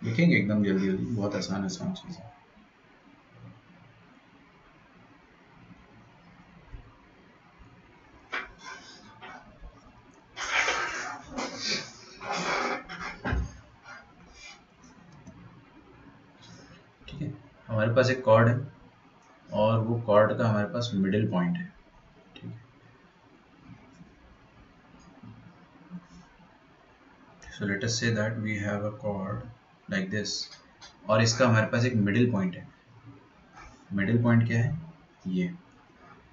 लिखेंगे एकदम जल्दी जल्दी, बहुत आसान चीज़ है। ठीक है, हमारे पास एक कॉर्ड है और वो कॉर्ड का हमारे पास मिडिल पॉइंट है, ठीक है, सो let us say that we have a chord like this और इसका हमारे पास एक मिडिल पॉइंट है। मिडिल पॉइंट क्या है, ये,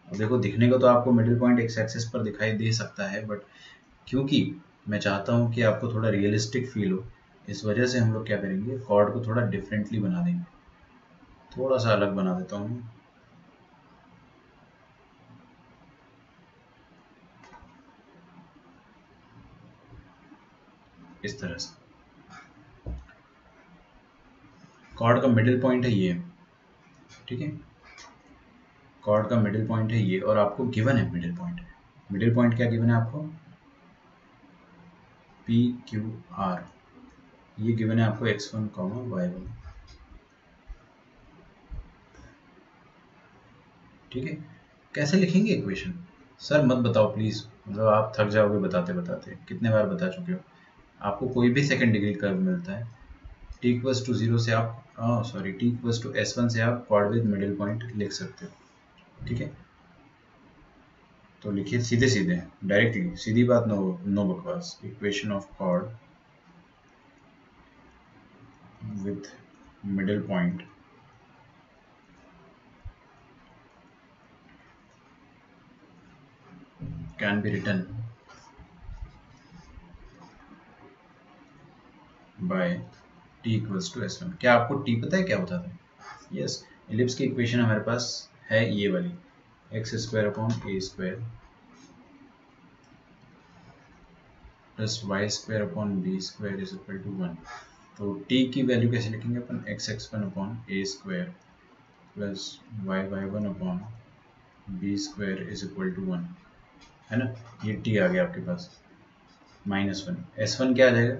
अब देखो दिखने को तो आपको मिडिल पॉइंट एक्स एक्सिस पर दिखाई दे सकता है, बट क्योंकि मैं चाहता हूँ कि आपको थोड़ा रियलिस्टिक फील हो, इस वजह से हम लोग क्या करेंगे, कॉर्ड को थोड़ा डिफरेंटली बना देंगे, थोड़ा सा अलग बना देता हूँ। इस तरह से। कॉर्ड का मिडिल पॉइंट है ये, ठीक है, कॉर्ड का मिडिल पॉइंट है ये, और आपको गिवन है मिडिल पॉइंट। मिडिल पॉइंट क्या गिवन है आपको? पी क्यू आर, ये गिवन है आपको x1, y1, ठीक है। कैसे लिखेंगे इक्वेशन? सर मत बताओ प्लीज, मतलब आप थक जाओगे बताते बताते, कितने बार बता चुके हो। आपको कोई भी सेकंड डिग्री कर्व मिलता है, t इक्वल्स टू 0 से आप t इक्वल्स टू s1 से आप कॉर्ड विद मिडिल पॉइंट लिख सकते हो, ठीक है। तो लिखिए सीधे सीधे, डायरेक्टली, सीधी बात, नो बकवास। Equation of chord with middle point can be written by t equals to s1। क्या आपको t पता है क्या होता था? यस, एलिप्स की इक्वेशन हमारे पास है ये वाली, x square upon a square plus y square upon B square is equal to 1। तो t की वैल्यू कैसे लिखेंगे अपन? x1 upon a square plus y1 upon B square is equal to 1, है ना। ये t आ गया आपके पास, -1। s1 क्या आ जाएगा?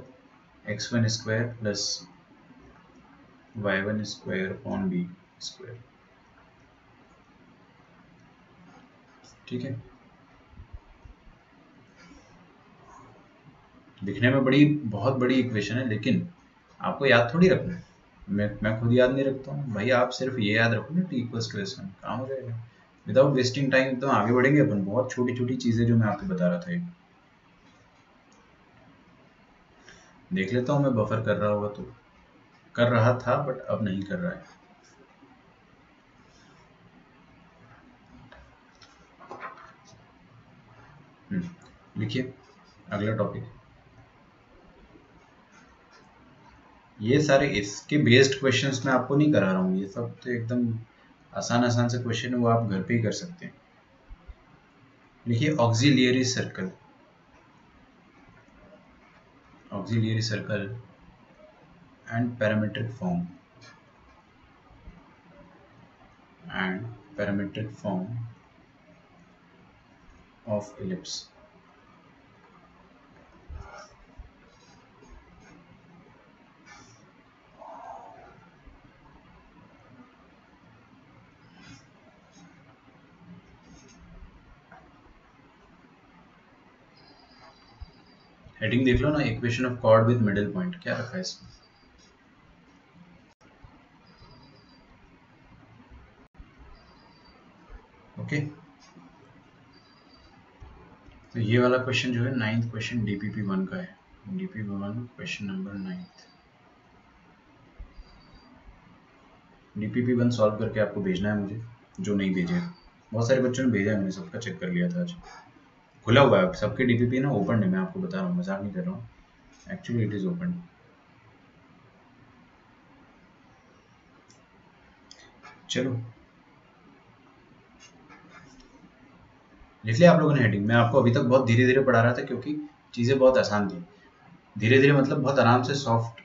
x1 square plus y1 square upon B square, ठीक है। दिखने में बहुत बड़ी इक्वेशन है, लेकिन आपको याद थोड़ी रखना है। मैं खुद याद नहीं रखता हूँ भाई, आप सिर्फ ये याद रखो ना, t इक्वल्स टू s1, काम हो जाएगा। विदाउट वेस्टिंग टाइम तो आगे बढ़ेंगे अपन। बहुत छोटी छोटी चीजें जो मैं आपको बता रहा था, देख लेता हूँ मैं बफर कर रहा होगा तो। कर रहा था बट अब नहीं कर रहा है। लिखिए अगला टॉपिक। ये सारे इसके बेस्ड क्वेश्चंस मैं आपको नहीं करा रहा हूँ, ये सब तो एकदम आसान से क्वेश्चन है, वो आप घर पे ही कर सकते हैं। लिखिए auxiliary circle, auxiliary circle and parametric form of ellipse. Heading देख लो ना, equation of chord with middle point, क्या रखा है इसमें? ओके, तो ये वाला क्वेश्चन जो है 9th क्वेश्चन DPP1 का है। DPP1 question number 9th। DPP1 solve करके आपको भेजना है मुझे, जो नहीं भेजे। बहुत सारे बच्चों ने भेजा है, मैंने सबका चेक कर लिया था आज। खुला हुआ है सबके DPP ना, ओपन है, मैं आपको बता रहा हूँ, मजाक नहीं कर रहा हूँ, एक्चुअली इट इज ओपन। चलो लिख लिया आप लोगों ने हेडिंग? मैं आपको अभी तक बहुत धीरे धीरे पढ़ा रहा था क्योंकि चीज़ें बहुत आसान थी। धीरे धीरे मतलब बहुत आराम से, सॉफ्ट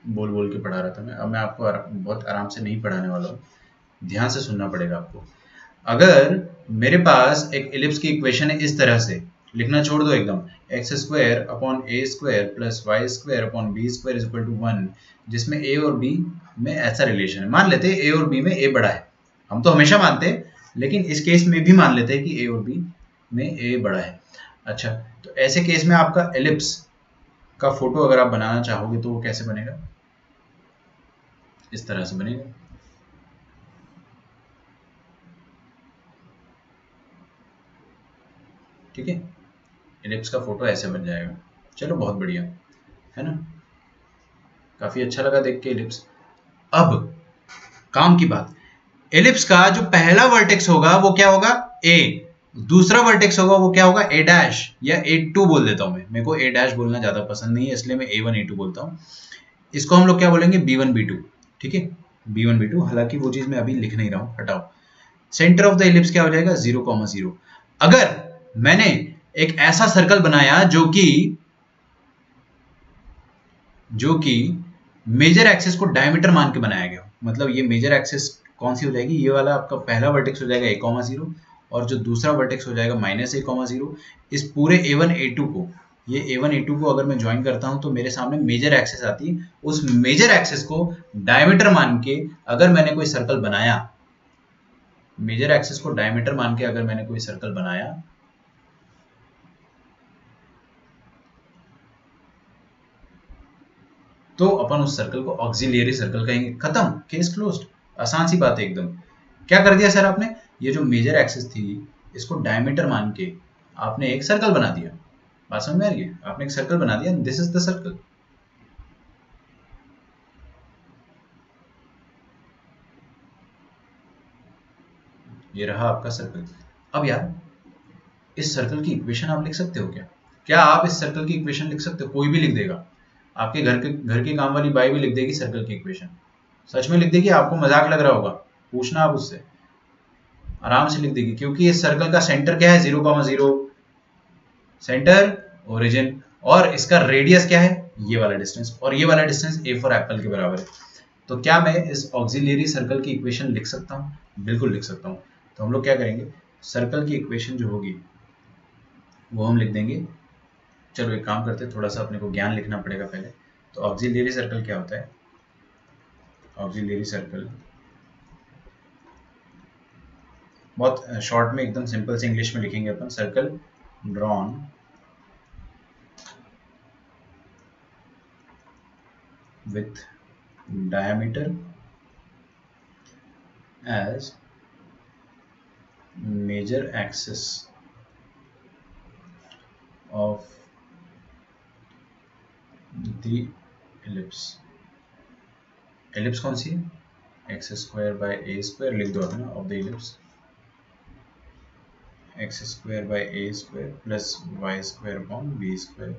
बोल बोल के पढ़ा रहा था मैं। अब मैं आपको बहुत आराम से नहीं पढ़ाने वाला हूँ, ध्यान से सुनना पड़ेगा आपको। अगर मेरे पास एक इलिप्स की इक्वेशन है इस तरह से, लिखना छोड़ दो एकदम, x square upon A square plus y square upon B square is equal to 1, जिसमें ए और बी में ऐसा रिलेशन है। मान लेते हैं ए और बी में ए बड़ा है, हम तो हमेशा मानते हैं, लेकिन इस केस में भी मान लेते हैं कि ए और बी में ए बड़ा है। अच्छा, तो ऐसे केस में आपका एलिप्स का फोटो अगर आप बनाना चाहोगे तो वो कैसे बनेगा? इस तरह से बनेगा, ठीक है। एलिप्स का फोटो ऐसे बन जाएगा। चलो बहुत बढ़िया है ना, काफी अच्छा लगा देख के एलिप्स। अब काम की बात, एलिप्स का जो पहला वर्टेक्स होगा वो क्या होगा? ए। दूसरा वर्टेक्स होगा वो क्या होगा? ए डैश, या A2 बोल देता हूं मैं, मेरे को ए डैश बोलना ज्यादा पसंद नहीं है, इसलिए मैं A1 A2 बोलता हूं। इसको हम लोग क्या बोलेंगे? B1 B2, ठीक है, B1 B2। हालांकि वो चीज मैं अभी लिख नहीं रहा हूं, हटाओ। सेंटर ऑफ द एलिप्स क्या हो जाएगा? 0,0। अगर मैंने एक ऐसा सर्कल बनाया जो कि जो कि मेजर एक्सिस को डायमीटर मान के बनाया गया। मतलब ये मेजर एक्सिस कौन सी हो जाएगी, ये वाला आपका पहला वर्टेक्स हो जाएगा a,0 और जो दूसरा वर्टेक्स हो जाएगा -a,0। इस पूरे a1 a2 को, ये a1 a2 को अगर मैं ज्वाइन करता हूं तो मेरे सामने मेजर एक्सिस आती है। उस मेजर एक्सिस को डायमीटर मान के अगर मैंने कोई सर्कल बनाया, मेजर एक्सिस को डायमीटर मान के अगर मैंने कोई सर्कल बनाया, तो अपन उस सर्कल को ऑक्सिलियरी सर्कल कहेंगे। खत्म, केस क्लोज्ड। आसान सी बात है एकदम। क्या कर दिया सर आपने, ये जो मेजर एक्सिस थी इसको डायमीटर मान के आपने एक सर्कल बना दिया। बात समझ में आ रही है, आपने एक सर्कल बना दिया, दिस इज द सर्कल। ये रहा आपका सर्कल। अब यार इस सर्कल की इक्वेशन आप लिख सकते हो क्या? क्या आप इस सर्कल की इक्वेशन लिख सकते हो? कोई भी लिख देगा, आपके घर के काम वाली बाई भी लिख देगी सर्कल की इक्वेशन। सच में लिख देगी, आपको मजाक लग रहा होगा, पूछना आप उससे, आराम से लिख देगी। क्योंकि इस सर्कल का सेंटर क्या है, 0,0 सेंटर ओरिजिन, और इसका रेडियस क्या है, ये वाला डिस्टेंस, और ये वाला डिस्टेंस a फॉर एप्पल के बराबर है। तो क्या मैं इस ऑक्सिलियरी सर्कल की इक्वेशन लिख सकता हूँ? बिल्कुल लिख सकता हूँ। तो हम लोग क्या करेंगे, सर्कल की इक्वेशन जो होगी वो हम लिख देंगे। चलो एक काम करते हैं, थोड़ा सा अपने को ज्ञान लिखना पड़ेगा पहले। तो ऑक्सिलियरी सर्कल क्या होता है, ऑक्सिलियरी सर्कल बहुत शॉर्ट में एकदम सिंपल से इंग्लिश में लिखेंगे अपन। Circle drawn with diameter as major axis of the ellipse। Ellipse कौन सी है, x² / a² लिख दो अपना, of the ellipse x² / a² plus y² / b²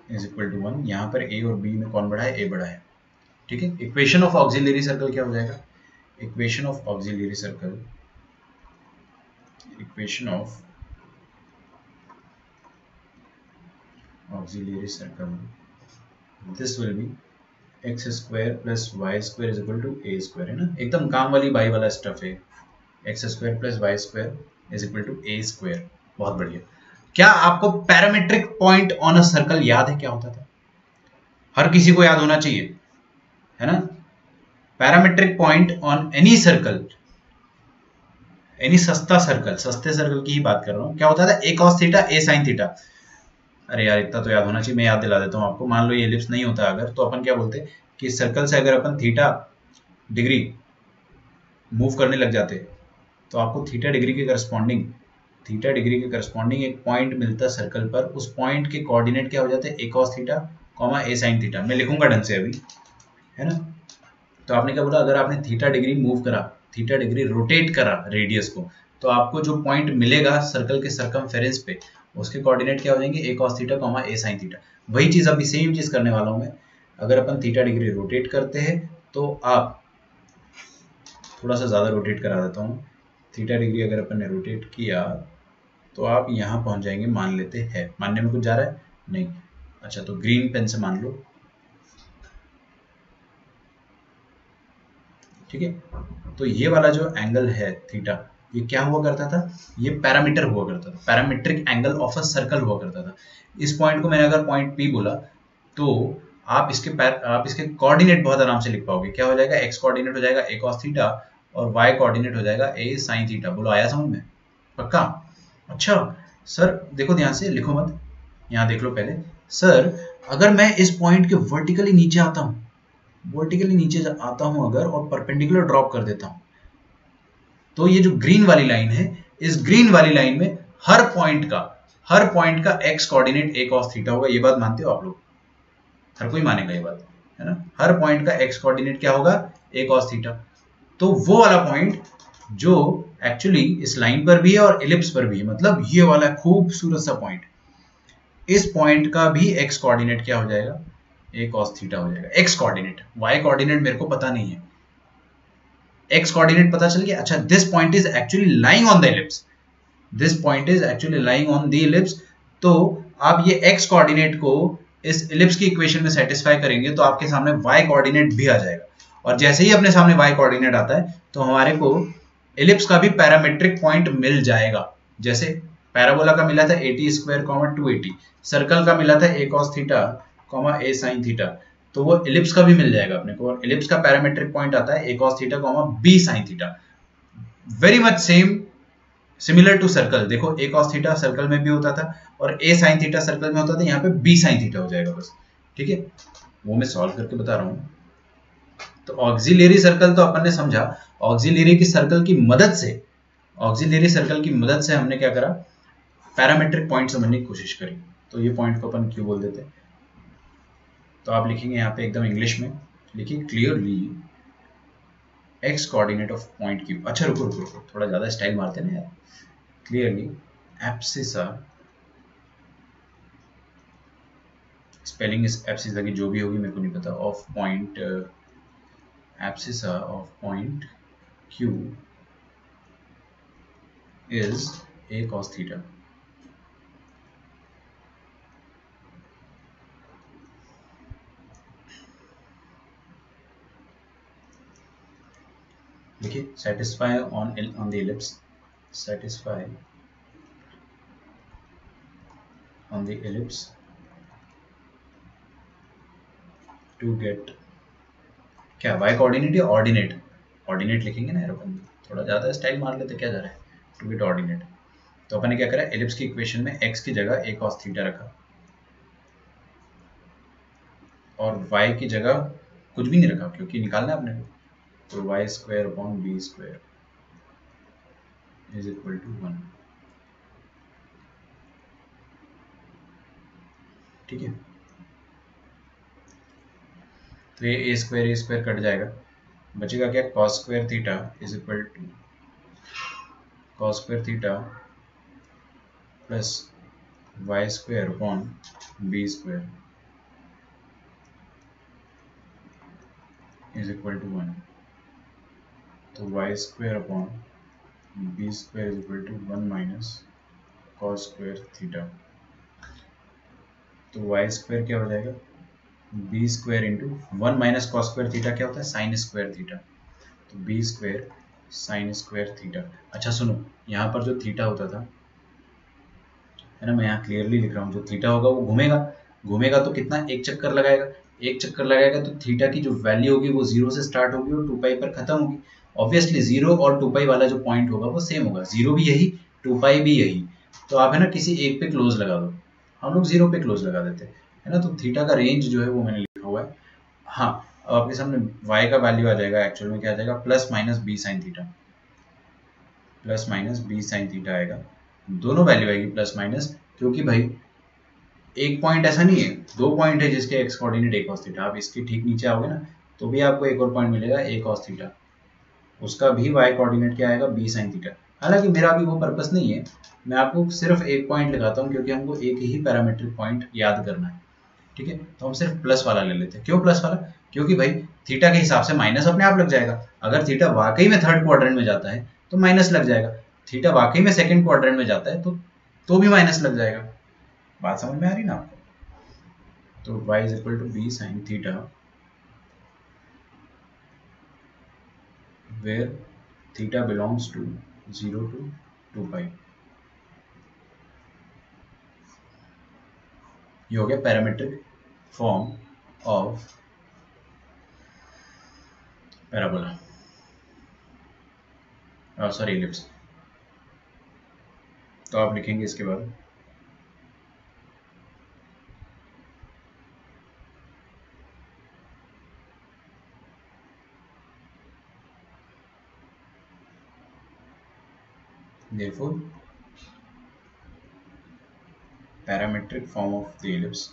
is equal to 1। यहाँ पर a और b में कौन बड़ा है, a बड़ा है। ठीक है, इक्वेशन ऑफ ऑक्सिलियरी सर्कल क्या हो जाएगा, equation of auxiliary circle, equation of auxiliary circle, this will be x² + y² is equal to a², है ना। एकदम काम वाली बाई वाला स्टफ है, x² + y² is equal to a²। बहुत बढ़िया। क्या आपको parametric point on a circle याद है क्या होता था? हर किसी को याद होना चाहिए, है ना। Parametric point on any circle, any सस्ता सर्कल, सस्ते सर्कल की ही बात कर रहा हूं। क्या होता था, a cos theta a sin theta. अरे यार इतना तो याद होना चाहिए, मैं याद दिला देता हूं आपको। मान लो ये एलिप्स नहीं होता अगर, तो अपन क्या बोलते कि सर्कल से अगर अपन थीटा डिग्री मूव करने लग जाते तो आपको थीटा डिग्री के करस्पॉन्डिंग एक पॉइंट मिलता सर्कल पर। उस पॉइंट के कोऑर्डिनेट क्या हो जाते हैं, a cos theta, a sin theta. मैं लिखूंगा ढंग से अभी, है ना। तो आपने क्या बोला, अगर आपने थीटा डिग्री मूव करा, थीटा डिग्री रोटेट करा रेडियस को, तो आपको जो पॉइंट मिलेगा सर्कल के सर्कमफेरेंस पे, उसके कोऑर्डिनेट क्या हो जाएंगे, a cos theta, a sin theta. वही चीज अभी सेम चीज करने वाला हूं मैं। अगर अपन थीटा डिग्री रोटेट करते हैं तो आप, थोड़ा सा ज्यादा रोटेट करा देता हूँ, थीटा डिग्री अगर अपन ने रोटेट किया तो आप यहाँ पहुंच जाएंगे, मान लेते हैं। मानने में कुछ जा रहा है नहीं, अच्छा तो ग्रीन पेन से मान लो, ठीक है। तो ये वाला जो एंगल है थीटा, ये क्या हुआ करता था, ये पैरामीटर हुआ करता था, parametric angle of a circle हुआ करता था। इस पॉइंट को मैंने अगर पॉइंट P बोला तो आप इसके कोऑर्डिनेट बहुत आराम से लिख पाओगे। क्या हो जाएगा, x कोऑर्डिनेट हो जाएगा a cos थीटा और y कोऑर्डिनेट हो जाएगा a sin थीटा। बोलो आया समझ में, पक्का? अच्छा सर देखो ध्यान से, लिखो मत, यहाँ देख लो पहले। सर अगर मैं इस पॉइंट के वर्टिकली नीचे आता हूँ, अगर और परपेंडिकुलर ड्रॉप कर देता हूं, तो ये जो ग्रीन वाली लाइन है, इस ग्रीन वाली लाइन में हर पॉइंट का x coordinate a cos theta होगा। ये बात मानते हो आप लोग? हर कोई मानेगा ये बात, है ना। हर पॉइंट का x कोऑर्डिनेट क्या होगा, a cos थीटा। तो वो वाला पॉइंट जो एक्चुअली इस लाइन पर भी है और एलिप्स पर भी है, मतलब ये वाला खूबसूरत सा पॉइंट, इस पॉइंट का भी x कोऑर्डिनेट क्या हो जाएगा, a cos थीटा हो जाएगा। x कोऑर्डिनेट, y कोऑर्डिनेट मेरे को पता नहीं है, x कोऑर्डिनेट पता चल गया। अच्छा, this point is actually lying on the ellipse, तो आप ये x कोऑर्डिनेट को इस इलिप्स की इक्वेशन में सेटिस्फाई करेंगे तो आपके सामने y कोऑर्डिनेट भी आ जाएगा, और जैसे ही अपने सामने y कोऑर्डिनेट आता है तो हमारे को इलिप्स का भी पैरामेट्रिक पॉइंट मिल जाएगा। जैसे पैराबोला का मिला था 80 स्क्वायर 280, सर्कल का मिला था a cos theta a sin theta, तो वो इलिप्स का भी मिल जाएगा अपने को, और इलिप्स का पैरामेट्रिक पॉइंट आता है a cos theta b sin theta. Very much same similar to circle. देखो a cos थीटा सर्कल में भी होता था और a sin थीटा सर्कल में होता था, यहाँ पे b sin थीटा हो जाएगा बस, ठीक है। वो मैं सॉल्व करके बता रहा हूँ। तो ऑक्सिलरी सर्कल तो अपन ने समझा, ऑक्सिलरी सर्कल की मदद से हमने क्या करा, पैरामेट्रिक पॉइंट समझने की कोशिश करी। तो ये पॉइंट को अपन क्यों बोल देते हैं, तो आप लिखेंगे यहाँ पे एकदम इंग्लिश में लिखिए clearly x coordinate of point Q. अच्छा रुको रुको रुको, थोड़ा ज्यादा स्टाइल मारते हैं ना यार। क्लियरली एब्सिसा, स्पेलिंग इस एब्सिसा की जो भी होगी मेरे को नहीं पता, of point abscissa of point q is a cos theta। देखिए satisfy on the ellipse, satisfy on the ellipse to get क्या y कोऑर्डिनेट या ऑर्डिनेट, ऑर्डिनेट लिखेंगे ना यार अपन, थोड़ा ज्यादा स्टाइल मार लेते, क्या जा रहा है, टू गेट ऑर्डिनेट। तो अपन ने क्या करा, एलिप्स की इक्वेशन में x की जगह a cos थीटा रखा और y की जगह कुछ भी नहीं रखा क्योंकि निकालना है अपने को, तो y square upon b square is equal to 1, ठीक है। तो ये a स्क्वायर कट जाएगा, बचेगा क्या, cos square theta is equal to cos square theta plus y square upon b square is equal to 1। तो y square upon b square is equal to 1 minus cos square theta. तो y स्क्वायर क्या हो जाएगा, b square into 1 minus cos square theta क्या होता है, sine square theta, तो b square sine square theta. अच्छा सुनो, यहाँ पर जो थीटा होता था है ना, मैं यहाँ क्लियरली लिख रहा हूँ, जो थीटा होगा वो घूमेगा तो कितना, एक चक्कर लगाएगा तो थीटा की जो वैल्यू होगी वो 0 से स्टार्ट होगी और 2 पाई पर खत्म होगी। ऑब्वियसली 0 और 2 पाई वाला जो पॉइंट होगा वो सेम होगा, 0 भी यही 2 पाई भी यही, तो आप है ना किसी एक पे क्लोज लगा दो, हम लोग 0 पे क्लोज लगा देते है ना। तो थीटा का रेंज जो है वो मैंने लिखा हुआ है। हाँ, अब आपके सामने y का वैल्यू आ जाएगा, एक्चुअल में क्या आ जाएगा, plus minus b sine theta आएगा, दोनों वैल्यू आएगी प्लस माइनस, क्योंकि भाई एक पॉइंट ऐसा नहीं है, 2 पॉइंट है जिसके x coordinate a cos theta. आप इसके ठीक नीचे आओगे ना तो भी आपको एक और पॉइंट मिलेगा a cos थीटा, उसका भी y कोऑर्डिनेट क्या आएगा, b sin थीटा। हालांकि मेरा अभी वो पर्पस नहीं है, मैं आपको सिर्फ एक पॉइंट लगाता हूँ क्योंकि हमको एक ही पैरामेट्रिक पॉइंट याद करना है, ठीक है। तो हम सिर्फ प्लस वाला ले लेते हैं। क्यों प्लस वाला, क्योंकि भाई थीटा के हिसाब से माइनस अपने आप लग जाएगा। अगर थीटा वाकई में थर्ड क्वाड्रेंट में जाता है तो माइनस लग जाएगा, थीटा वाकई में सेकंड क्वाड्रेंट में जाता है तो भी माइनस लग जाएगा। बात समझ में आ रही ना आपको। तो y is equal to b sin theta where theta belongs to 0 to 2 pi। ये हो गया parametric form of parabola, sorry ellipse. तो आप लिखेंगे इसके बाद therefore parametric form of the ellipse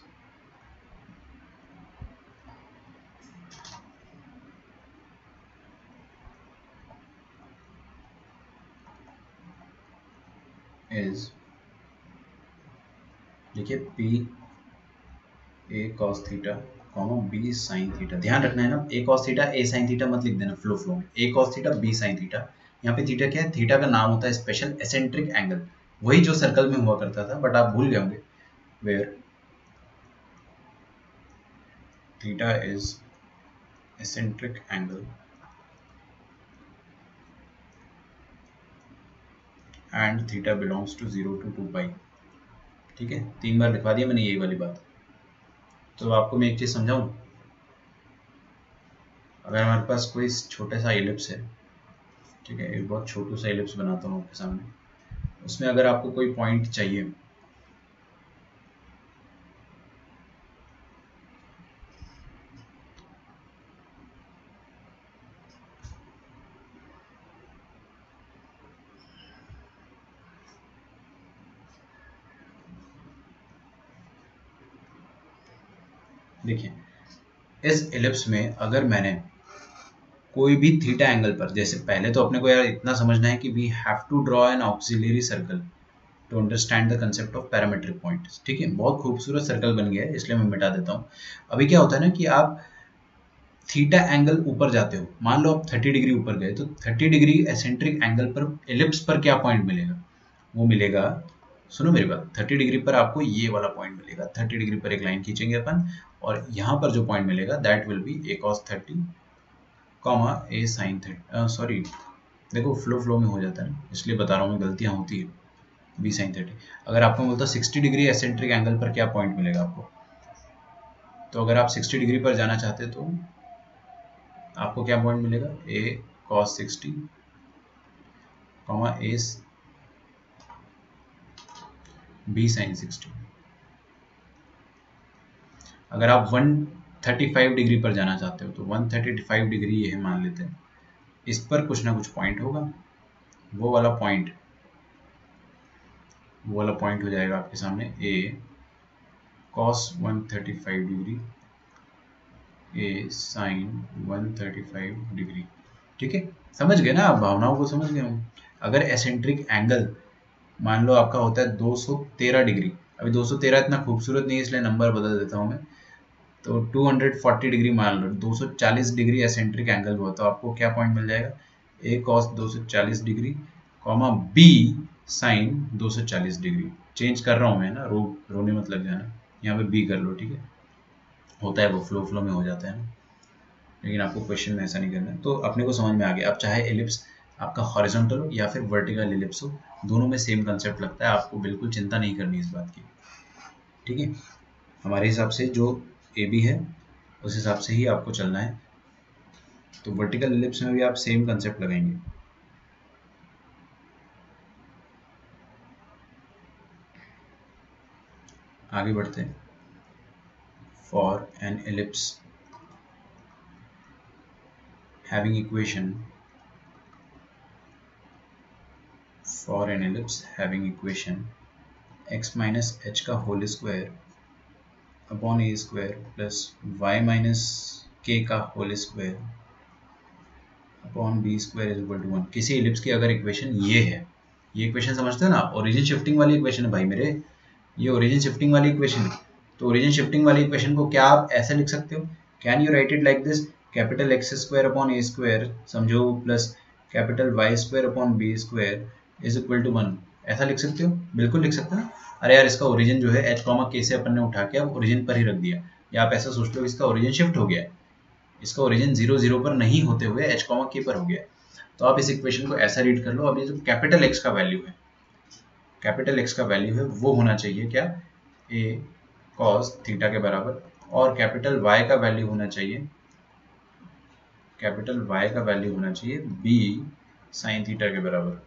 is, देखिए p a cos theta b sin theta. ध्यान रखना है ना, a cos theta a sin theta मत लिख देना फ्लो में, a cos theta b sin theta. यहाँ पे थीटा क्या है, थीटा का नाम होता है स्पेशल एसेंट्रिक एंगल, वही जो सर्कल में हुआ करता था, बट आप भूल गए होंगे। Where theta is eccentric angle and theta belongs to 0 to 2 pi। ठीक है, 3 बार लिखवा दिया मैंने यही वाली बात। तो आपको मैं एक चीज समझाऊं, अगर हमारे पास कोई छोटा सा एलिप्स है, ठीक है, एक बहुत छोटू सा एलिप्स बनाता हूँ आपके सामने, उसमें अगर आपको कोई पॉइंट चाहिए, देखिए इस एलिप्स में अगर मैंने कोई भी थीटा एंगल पर, जैसे पहले तो अपने को यार इतना समझना है कि we have to draw an auxiliary circle to understand the concept of parametric point. ठीक है, बहुत खूबसूरत सर्कल बन गया है, इसलिए मैं मिटा देता हूँ। अभी क्या होता है ना कि आप थीटा एंगल ऊपर जाते हो, मान लो आप 30 डिग्री ऊपर गए, तो 30 डिग्री एसेंट्रिक एंगल पर एलिप्स पर क्या पॉइंट मिलेगा, वो मिलेगा, सुनो मेरी बात, 30 डिग्री पर आपको ये वाला पॉइंट मिलेगा। 30 डिग्री पर एक लाइन खींचेंगे अपन, और यहाँ पर जो पॉइंट मिलेगा that will be A cos 30 comma A sin 30। Sorry, देखो फ्लो में हो जाता है ना, इसलिए बता रहा हूँ मैं, गलतियाँ होती है। B sin 30। अगर आपको बोलता 60 डिग्री एसेंट्रिक एंगल पर क्या पॉइंट मिलेगा आपको, तो अगर आप 60 डिग्री पर जाना चाहते तो आपको क्या पॉइंट मिलेगा, a cos 60 comma a b sin 60। अगर आप 135 डिग्री पर जाना चाहते हो तो 135 डिग्री ये मान लेते हैं, इस पर कुछ ना कुछ पॉइंट होगा, वो वाला पॉइंट हो जाएगा आपके सामने ए cos 135 डिग्री ए sin 135 डिग्री। ठीक है, समझ गए ना आप, भावनाओं को समझ गए हम। अगर एसेंट्रिक एंगल मान लो आपका होता है 213 डिग्री, अभी 213 इतना खूबसूरत नहीं है इसलिए नंबर बदल देता हूँ मैं, तो 240 डिग्री मान लो, 240 डिग्री एसेंट्रिक एंगल हुआ, तो आपको क्या पॉइंट मिल जाएगा, a cos 240 degree comma b sin 240 degree. Change कर रहा हूँ मैं ना, रोने मत लग जाना, यहाँ पे बी कर लो। ठीक है, होता है वो, फ्लो में हो जाता है ना, लेकिन आपको क्वेश्चन में ऐसा नहीं करना है। तो अपने को समझ में आ गया। अब चाहे एलिप्स आपका हॉरिजॉन्टल हो या फिर वर्टिकल एलिप्स हो, दोनों में सेम कंसेप्ट लगता है, आपको बिल्कुल चिंता नहीं करनी इस बात की। ठीक है, हमारे हिसाब से जो ए बी है उस हिसाब से ही आपको चलना है। तो वर्टिकल एलिप्स में भी आप सेम कंसेप्ट लगाएंगे। आगे बढ़ते हैं। For an ellipse having equation x minus h का होल स्क्वायर अपॉन ए square plus y minus k का whole square upon B square is equal to 1। किसी एलिप्स की अगर इक्वेशन ये है, ये इक्वेशन समझते हो ना, ओरिजिन शिफ्टिंग वाली इक्वेशन है भाई मेरे, ये ओरिजिन शिफ्टिंग वाली इक्वेशन है। तो ओरिजिन शिफ्टिंग वाली इक्वेशन को क्या आप ऐसे लिख सकते हो, can you write it like this, capital X square upon A square समझो plus capital Y square upon B square is equal to 1। ऐसा लिख सकते हो, बिल्कुल लिख सकते हो ना। अरे यार, इसका ओरिजिन जो है एच कॉमा के से अपन ने उठा के अब ओरिजिन पर ही रख दिया, या आप ऐसा सोच लो इसका ओरिजिन शिफ्ट हो गया है, इसका ओरिजिन 0 0 पर नहीं होते हुए एच कॉमा के पर हो गया। तो आप इस इक्वेशन को ऐसा रीड कर लो, अब ये जो कैपिटल एक्स का वैल्यू है, कैपिटल एक्स का वैल्यू है वो होना चाहिए क्या, ए cos थीटा के बराबर, और कैपिटल वाई का वैल्यू होना चाहिए, कैपिटल वाई का वैल्यू होना चाहिए बी साइन थीटा के बराबर,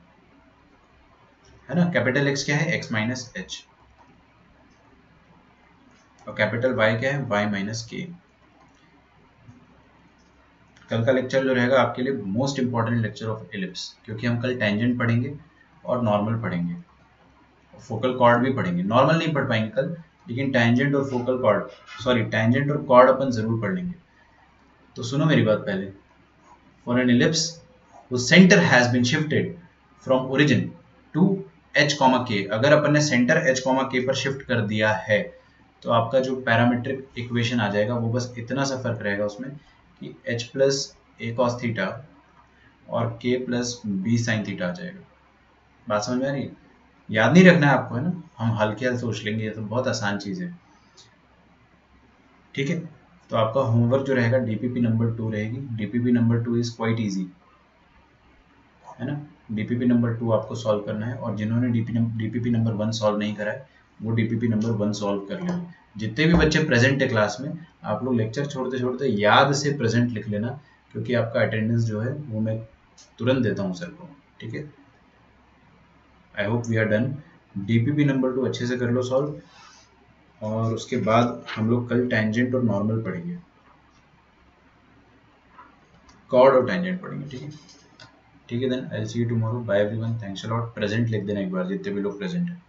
है ना। कैपिटल एक्स क्या है, एक्स माइनस एच, और कैपिटल वाई क्या है, वाई माइनस के। कल का लेक्चर जो रहेगा आपके लिए most important lecture of ellipse, क्योंकि हम कल टेंजेंट पढ़ेंगे और नॉर्मल पढ़ेंगे, फोकल कॉर्ड भी पढ़ेंगे। नॉर्मल नहीं पढ़ पाएंगे कल, लेकिन टेंजेंट और फोकल कॉर्ड, सॉरी टेंजेंट और कॉर्ड अपन जरूर पढ़ लेंगे। तो सुनो मेरी बात पहले, for an ellipse whose center has been shifted from origin to h, k, अगर अपन ने सेंटर h, k पर शिफ्ट कर दिया है तो आपका जो पैरामीट्रिक इक्वेशन आ जाएगा वो बस इतना सा फर्क रहेगा उसमें कि h plus A cos theta और k plus B sine theta आ जाएगा। बात समझ में आ रही है? याद नहीं रखना है आपको, है ना, हम हल्के हल सोच लेंगे, ये तो बहुत आसान चीज है। ठीक है, तो आपका होमवर्क जो रहेगा डीपीपी नंबर 2 रहेगी। DPP number 2 is quite easy, है ना। डीपीपी नंबर 2 आपको सॉल्व करना है, और जिन्होंने डीपीपी नंबर 1 सॉल्व नहीं करा है वो डीपीपी नंबर 1 सॉल्व कर लें। जितने भी बच्चे प्रेजेंट है क्लास में, आप लोग लेक्चर छोड़ते छोड़ते याद से प्रेजेंट लिख लेना, क्योंकि आपका अटेंडेंस जो है वो मैं तुरंत देता हूँ सर को, ठीक है। I hope we are done. DPP number 2 अच्छे से कर लो सॉल्व, और उसके बाद हम लोग कल टेंजेंट और नॉर्मल पढ़ेंगे, कॉर्ड और टेंजेंट पढ़ेंगे, ठीक है। ठीक है, then I will see you tomorrow. Bye everyone, thanks a lot. Present लिख देना एक बार जितने भी लोग प्रेजेंट हैं।